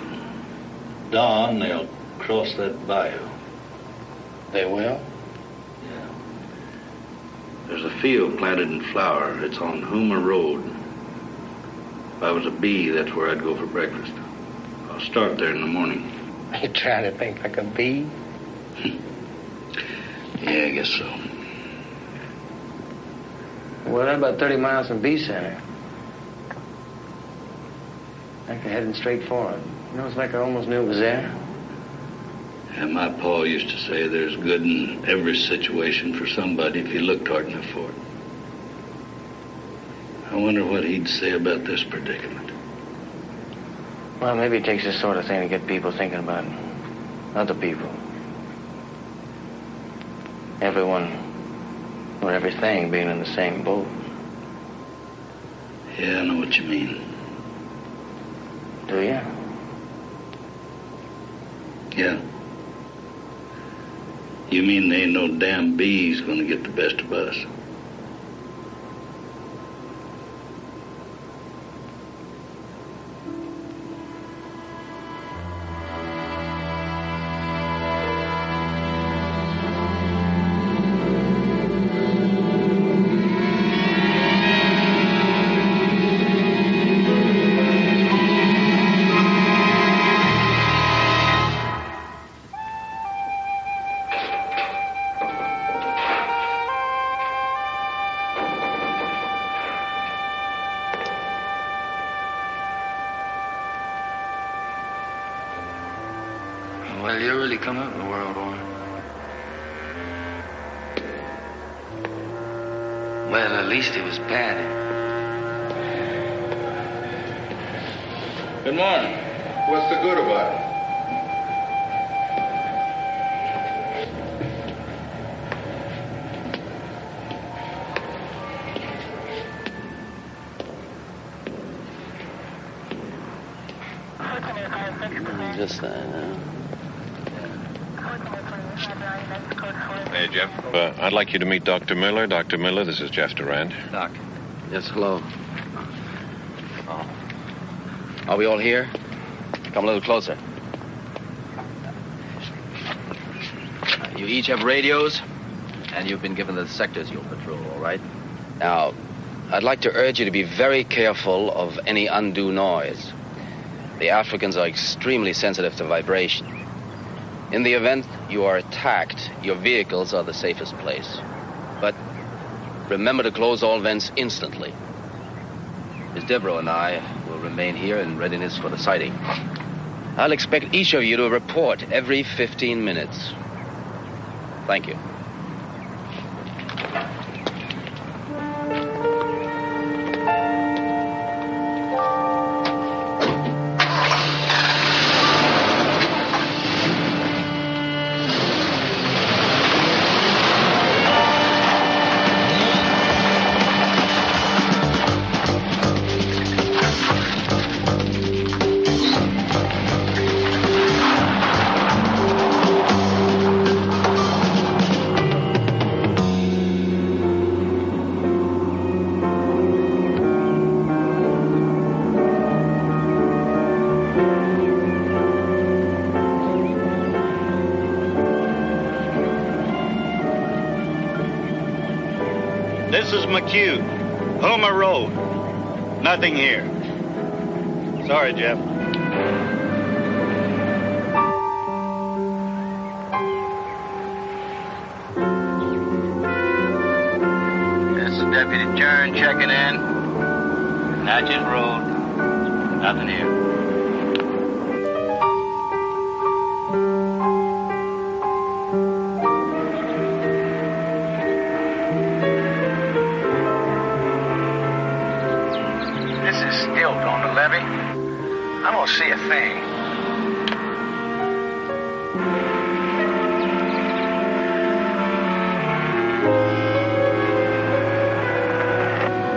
Dawn, they'll cross that bayou. They will? Yeah. There's a field planted in flower. It's on Hoomer Road. If I was a bee, that's where I'd go for breakfast. I'll start there in the morning. Are you trying to think like a bee? Yeah, I guess so. Well, that's about 30 miles from Bee Center. Like they're heading straight for it. You know, it's like I almost knew it was there. And my pa used to say there's good in every situation for somebody if you looked hard enough for it. I wonder what he'd say about this predicament. Well, maybe it takes this sort of thing to get people thinking about other people. Everyone or everything being in the same boat. Yeah, I know what you mean. Do you? Yeah. You mean there ain't no damn bees gonna get the best of us? Well, you really come up in the world, boy. Well, at least it was Patty. Good morning. What's the good about it? Just that, Hey, Jeff. I'd like you to meet Dr. Miller. Dr. Miller, this is Jeff Durand. Doc. Yes, hello. Oh. Are we all here? Come a little closer. You each have radios, and you've been given the sectors you'll patrol, all right? Now, I'd like to urge you to be very careful of any undue noise. The Africans are extremely sensitive to vibration. In the event you are attacked, your vehicles are the safest place. But remember to close all vents instantly. Miss Devereaux and I will remain here in readiness for the sighting. I'll expect each of you to report every 15 minutes. Thank you. This is McHugh. Homer Road. Nothing here. Sorry, Jeff. This is Deputy Jern checking in. Natchez Road. Nothing here. I don't see a thing.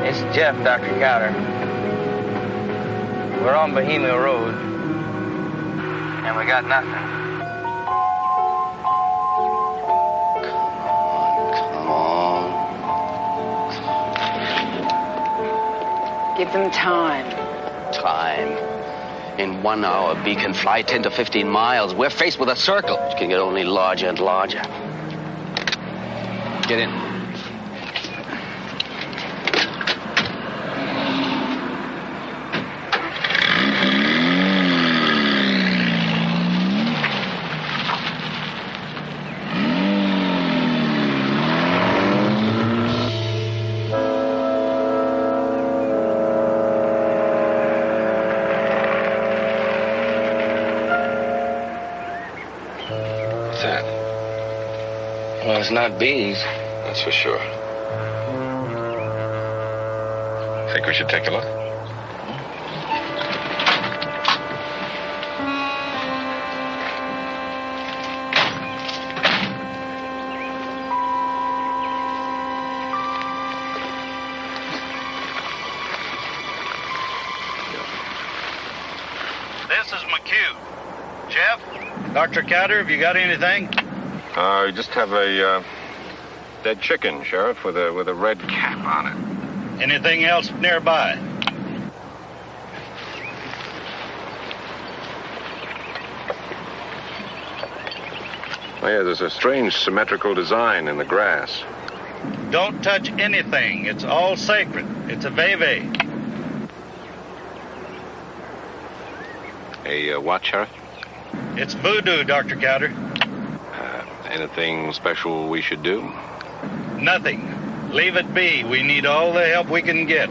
It's Jeff, Dr. Cowder. We're on Bohemia Road, and we got nothing. Come on. Give them time. Time. In 1 hour, a bee can fly 10 to 15 miles. We're faced with a circle, which can get only larger and larger. Get in. Well, it's not bees. That's for sure. Think we should take a look? This is McHugh. Jeff? Dr. Cowder, have you got anything? We just have a dead chicken, Sheriff, with a red cap on it. Anything else nearby? Oh, yeah, there's a strange symmetrical design in the grass. Don't touch anything. It's all sacred. It's a veve. What, Sheriff? It's voodoo, Dr. Cowder. Anything special we should do? Nothing. Leave it be. We need all the help we can get.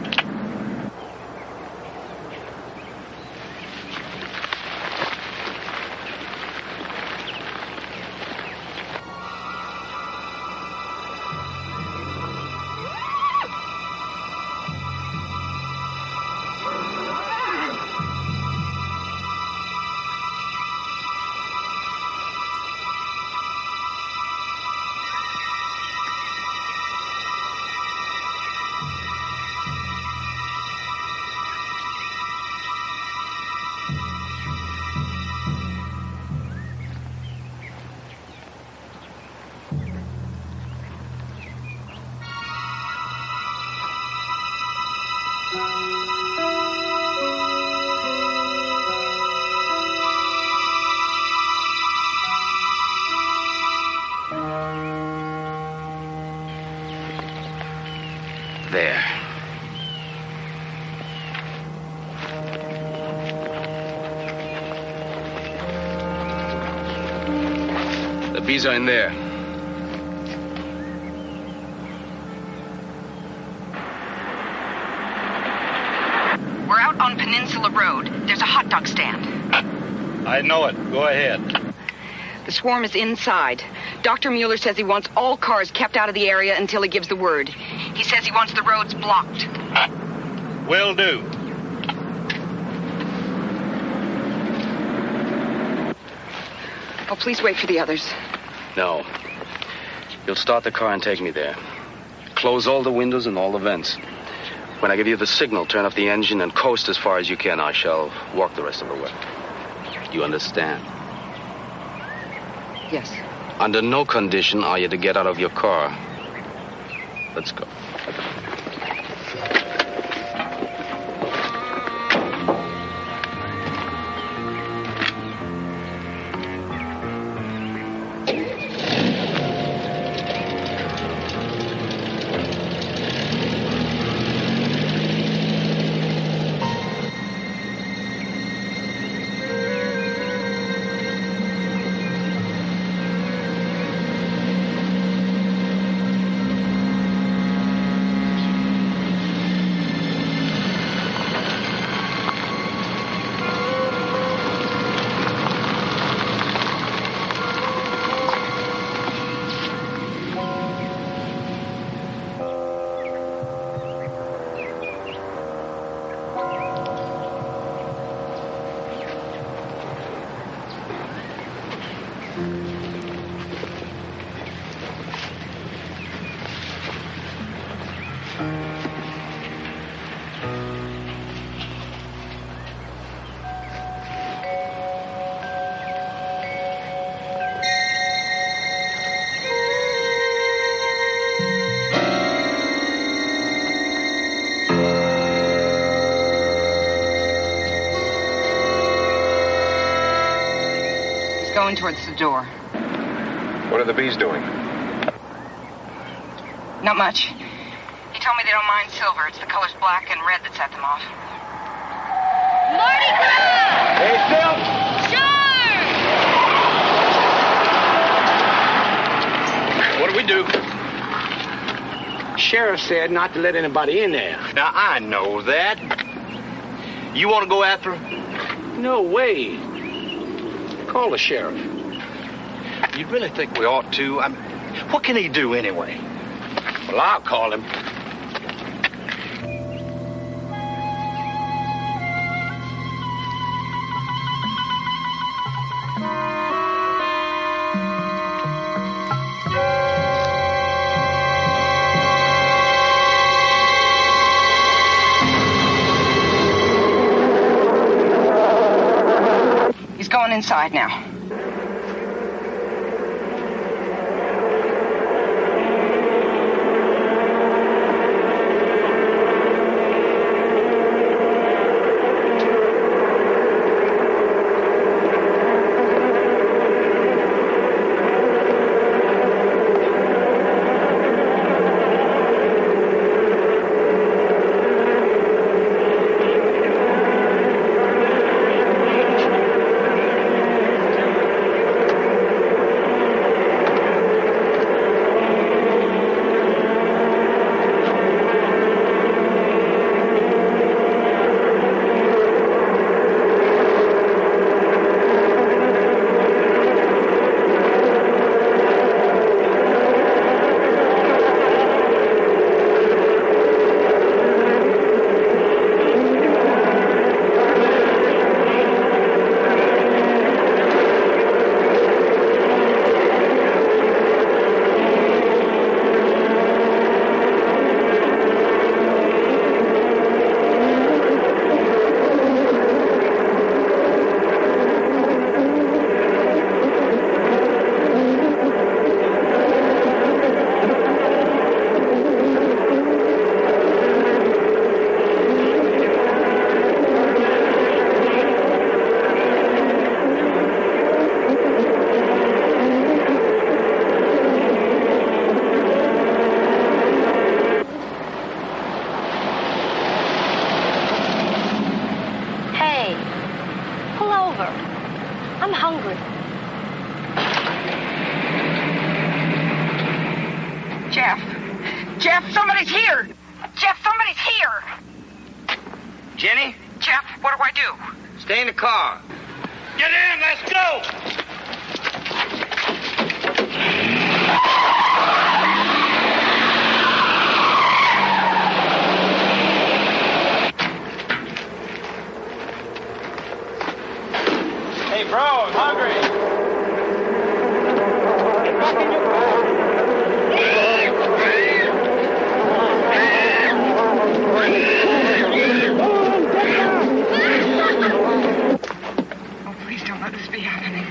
bees are in there. We're out on Peninsula Road. There's a hot dog stand. I know it. Go ahead. The swarm is inside. Dr. Mueller says he wants all cars kept out of the area until he gives the word. He says he wants the roads blocked. Will do. Oh, please wait for the others. No. You'll start the car and take me there. Close all the windows and all the vents. When I give you the signal, turn off the engine and coast as far as you can. I shall walk the rest of the way. You understand? Yes. Under no condition are you to get out of your car. Let's go. Going towards the door. What are the bees doing? Not much. He told me they don't mind silver. It's the colors black and red that set them off. Mardi Gras! Hey, still! Sure! What do we do? Sheriff said not to let anybody in there. Now, I know that. You want to go after him? No way. Call the sheriff. You really think we ought to? I mean, what can he do anyway? Well, I'll call him. He's going inside now. Jeff, somebody's here! Jeff, somebody's here! Jenny? Jeff, what do I do? Stay in the car. Get in, let's go! Hey, bro, I'm hungry. Get back in your car. Oh, please don't let this be happening.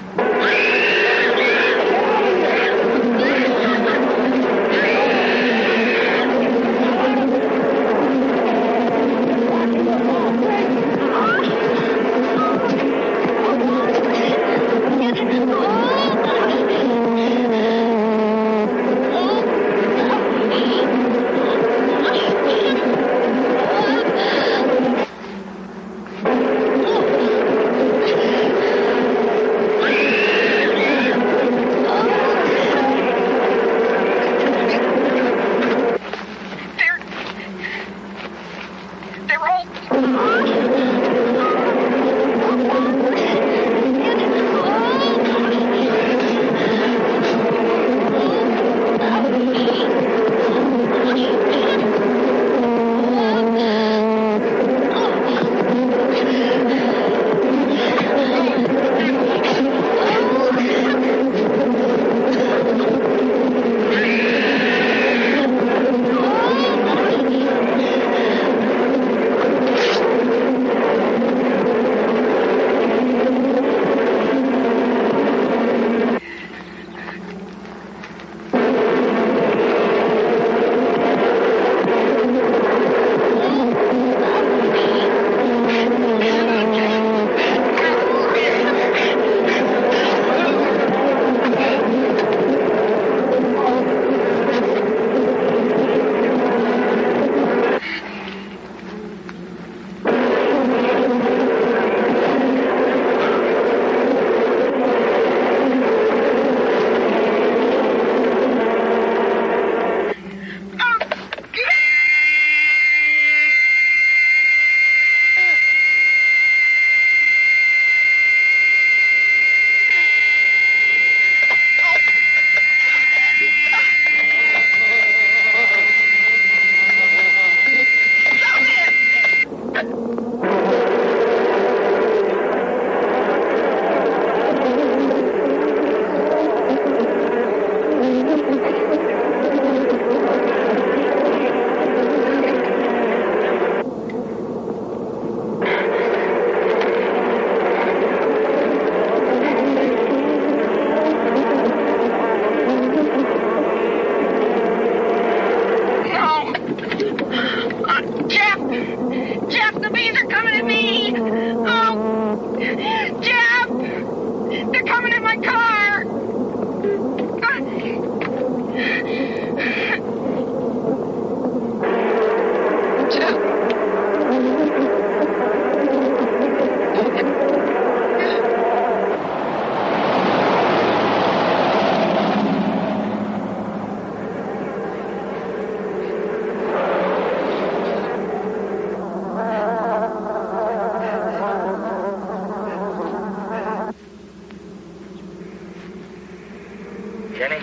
Jenny?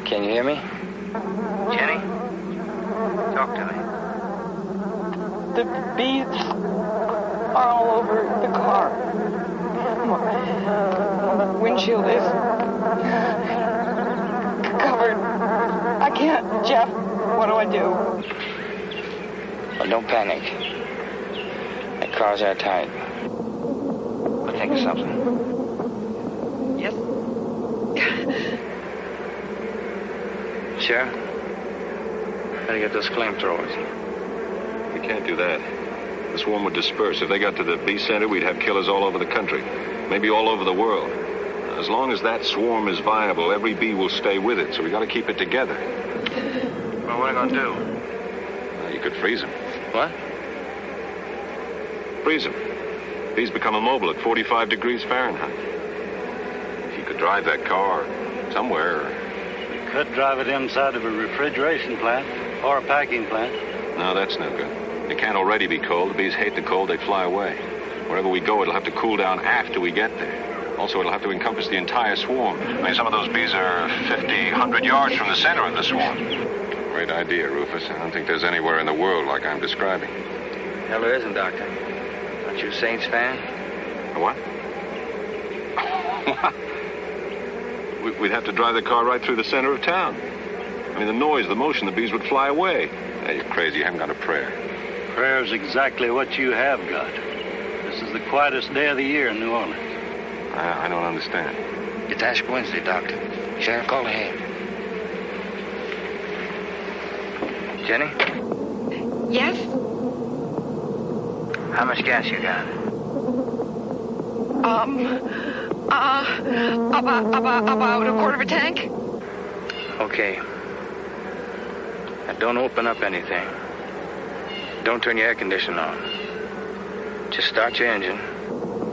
Can you hear me? Jenny? Talk to me. The bees are all over the car. My windshield is covered. I can't, Jeff. What do I do? Well, don't panic. The car's airtight. We'll think of something. Yes. Sheriff? Gotta get those flamethrowers. We can't do that. The swarm would disperse. If they got to the bee center, we'd have killers all over the country. Maybe all over the world. As long as that swarm is viable, every bee will stay with it, so we gotta keep it together. Well, what are you gonna do? You could freeze them. What? Freeze them. Bees become immobile at 45 degrees Fahrenheit. If you could drive that car somewhere, Could drive it inside of a refrigeration plant or a packing plant. No, that's no good. It can't already be cold. The bees hate the cold. They fly away. Wherever we go, it'll have to cool down after we get there. Also, it'll have to encompass the entire swarm. I mean, some of those bees are 50, 100 yards from the center of the swarm. Great idea, Rufus. I don't think there's anywhere in the world like I'm describing. Hell, there isn't, Doctor. Aren't you a Saints fan? A what? We'd have to drive the car right through the center of town. I mean, the noise, the motion, the bees would fly away. Hey, you're crazy. You haven't got a prayer. Prayer's exactly what you have got. This is the quietest day of the year in New Orleans. I don't understand. It's Ash Wednesday, Doctor. Sheriff, call ahead. Jenny? Yes? How much gas you got? About a quarter of a tank. Okay. Now, don't open up anything. Don't turn your air conditioner on. Just start your engine.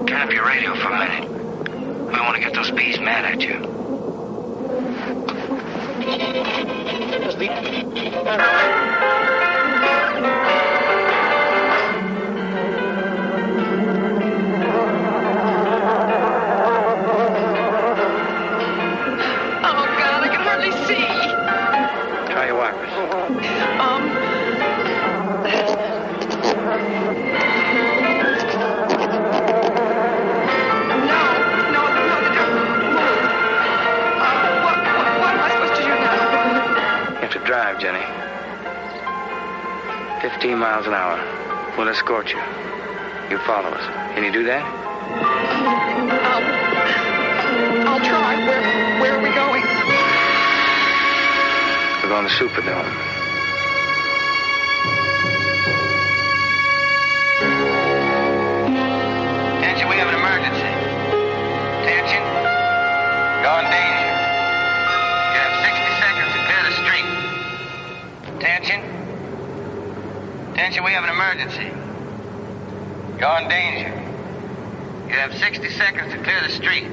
Turn up your radio for a minute. We want to get those bees mad at you. Oh, God, I can hardly see. Try your wipers. Drive, Jenny. 15 miles an hour. We'll escort you. You follow us. Can you do that? I'll try. Where are we going? We're going to Superdome. Attention, we have an emergency. Attention. You're in danger. You have 60 seconds to clear the street. Attention. Attention, we have an emergency. You're in danger. You have 60 seconds to clear the street.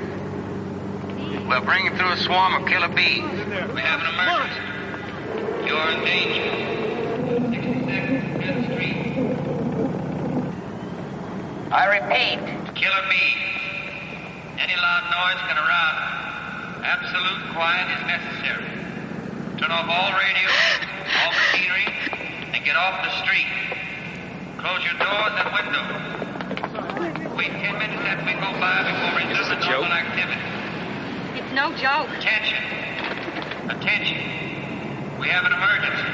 We'll bring you through a swarm of killer bees. We have an emergency. You're in danger. 60 seconds to clear the street. I repeat. Killer bees. Any loud noise can arouse them. Absolute quiet is necessary. Turn off all radio, all machinery, and get off the street. Close your doors and windows. Wait 10 minutes after we go by before resuming normal activity. It's no joke. Attention. Attention. We have an emergency.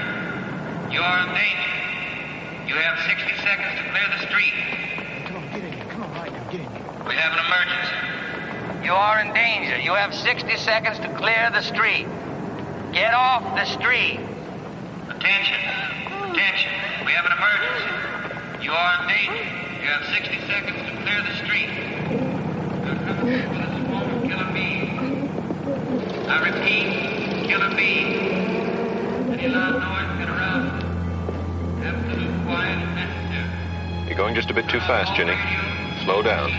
You are in danger. You have 60 seconds to clear the street. Come on, get in here. Come on, right now, get in here. We have an emergency. You are in danger. You have 60 seconds to clear the street. Get off the street. Attention. Attention. We have an emergency. You are in danger. You have 60 seconds to clear the street. Killer bees. I repeat, killer bees. Any loud noise can arouse them. Absolute quiet is necessary. You're going just a bit too fast, Jenny. Slow down.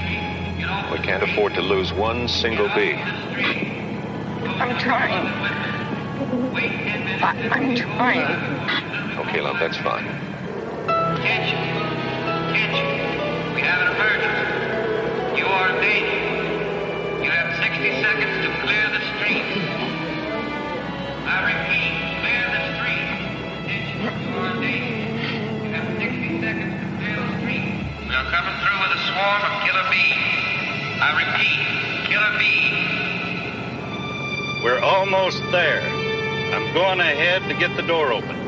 We can't afford to lose one single bee. I'm trying. I'm trying. Okay, love, that's fine. Attention. Attention. We have an emergency. You are in danger. You have 60 seconds to clear the street. I repeat, clear the street. Attention. You are in danger. You have 60 seconds to clear the street. We are coming through with a swarm of killer bees. I repeat, killer bees. We're almost there. I'm going ahead to get the door open.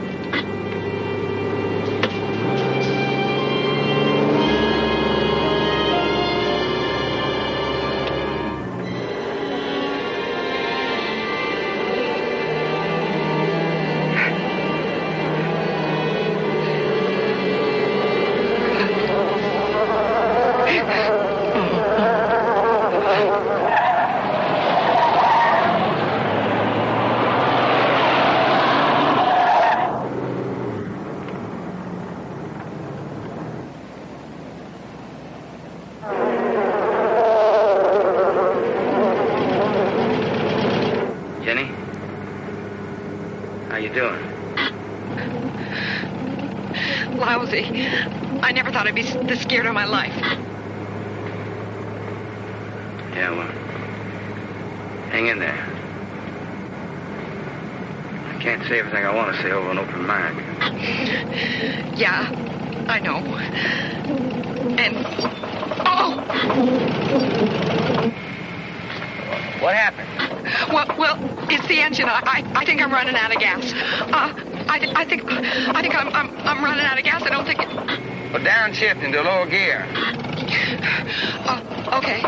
doing? Lousy. I never thought I'd be this scared of my life. Yeah, well, hang in there. I can't say everything I want to say over an open mic. Yeah, I know. And... Oh! What happened? Well, it's the engine. I think I'm running out of gas. I think I'm running out of gas. I don't think it... Well, downshift into lower gear. Okay.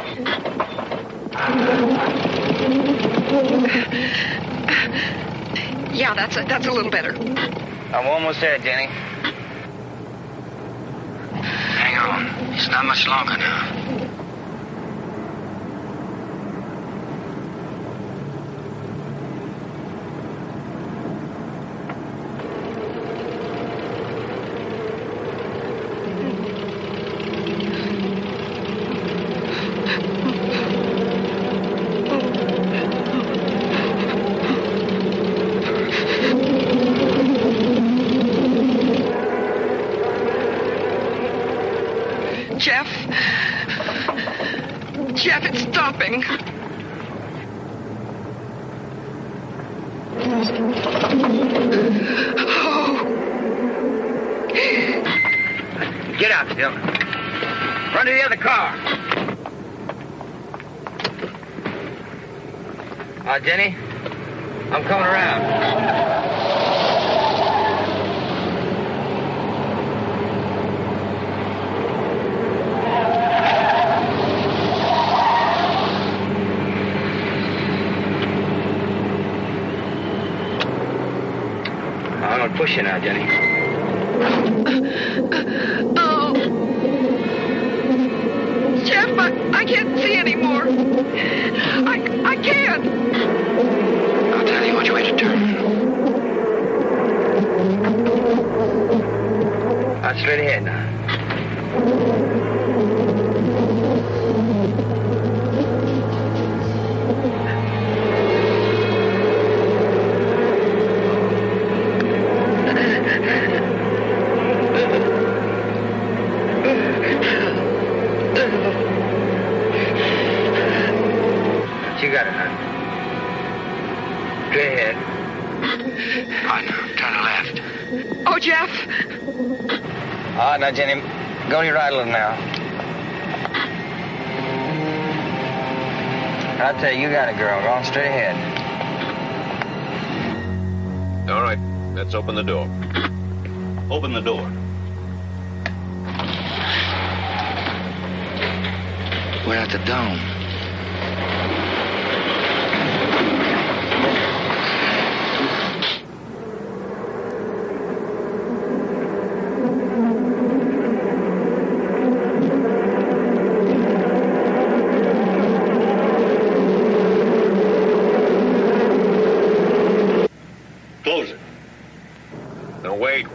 Yeah, that's a little better. I'm almost there, Jenny. Hang on. It's not much longer now. Jeff, it's stopping. Oh. Get out, Phil. Run to the other car. Jenny, I'm coming around. Push you now, Jenny. Oh. Jeff, I can't see anymore. I can't. I'll tell you which way to turn. Out straight ahead now. You got it, huh? Straight ahead. Partner, turn left. Oh, Jeff. All right, now, Jenny, go to your right a little now. I'll tell you, you got it, girl. Go on straight ahead. All right, let's open the door. Open the door. We're at the dome. Close it. No, wait.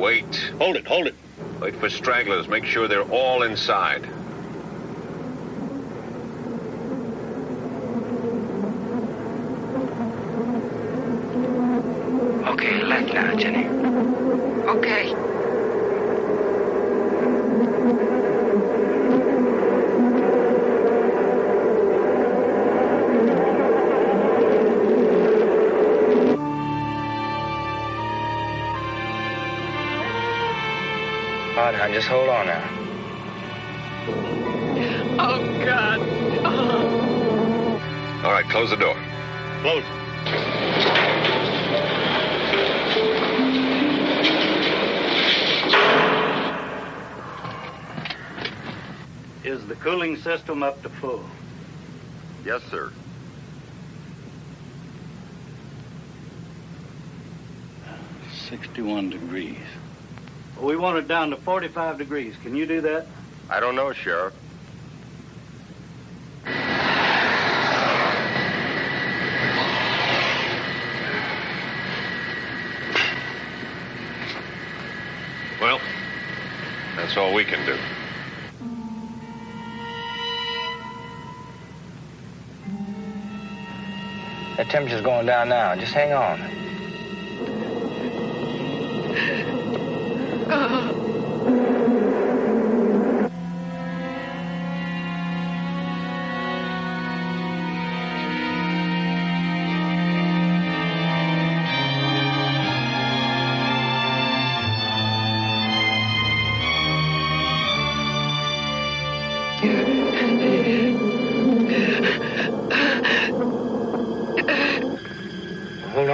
Hold it. Wait for stragglers. Make sure they're all inside. Okay, left now, Jenny. Okay. All right, now, just hold on now. Oh, God. Oh. All right, close the door. Close it. Is the cooling system up to full? Yes, sir. 61 degrees. We want it down to 45 degrees. Can you do that? I don't know, Sheriff. Well, that's all we can do. That temperature's going down now. Just hang on.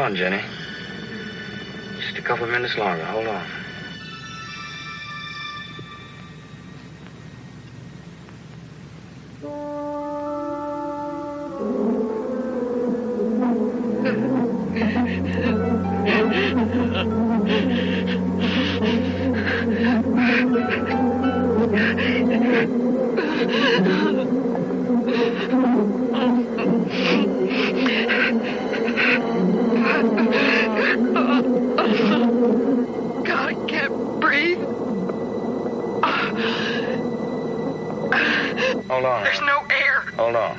on, Jenny. Just a couple of minutes longer. Hold on. God, I can't breathe. Hold on. There's no air. Hold on.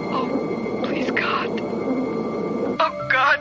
Oh, please, God. Oh, God.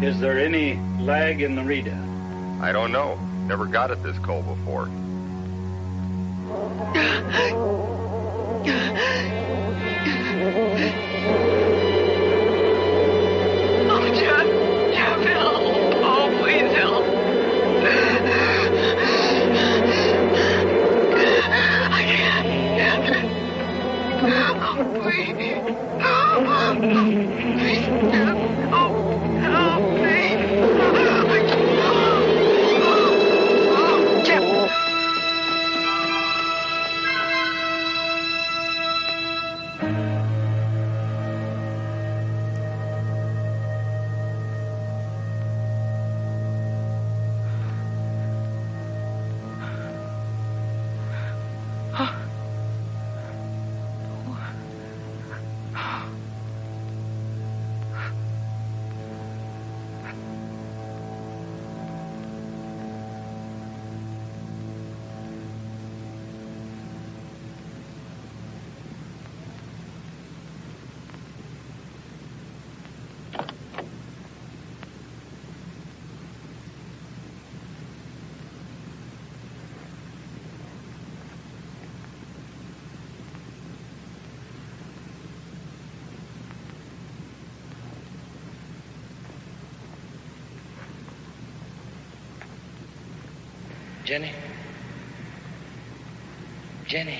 Is there any lag in the readout? I don't know. Never got it this cold before. Oh, Jeff, help. Oh, please help. I can't. Oh, please. Please, Jeff. Oh, help me. Jeff. Jenny? Jenny?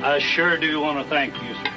I sure do want to thank you, sir.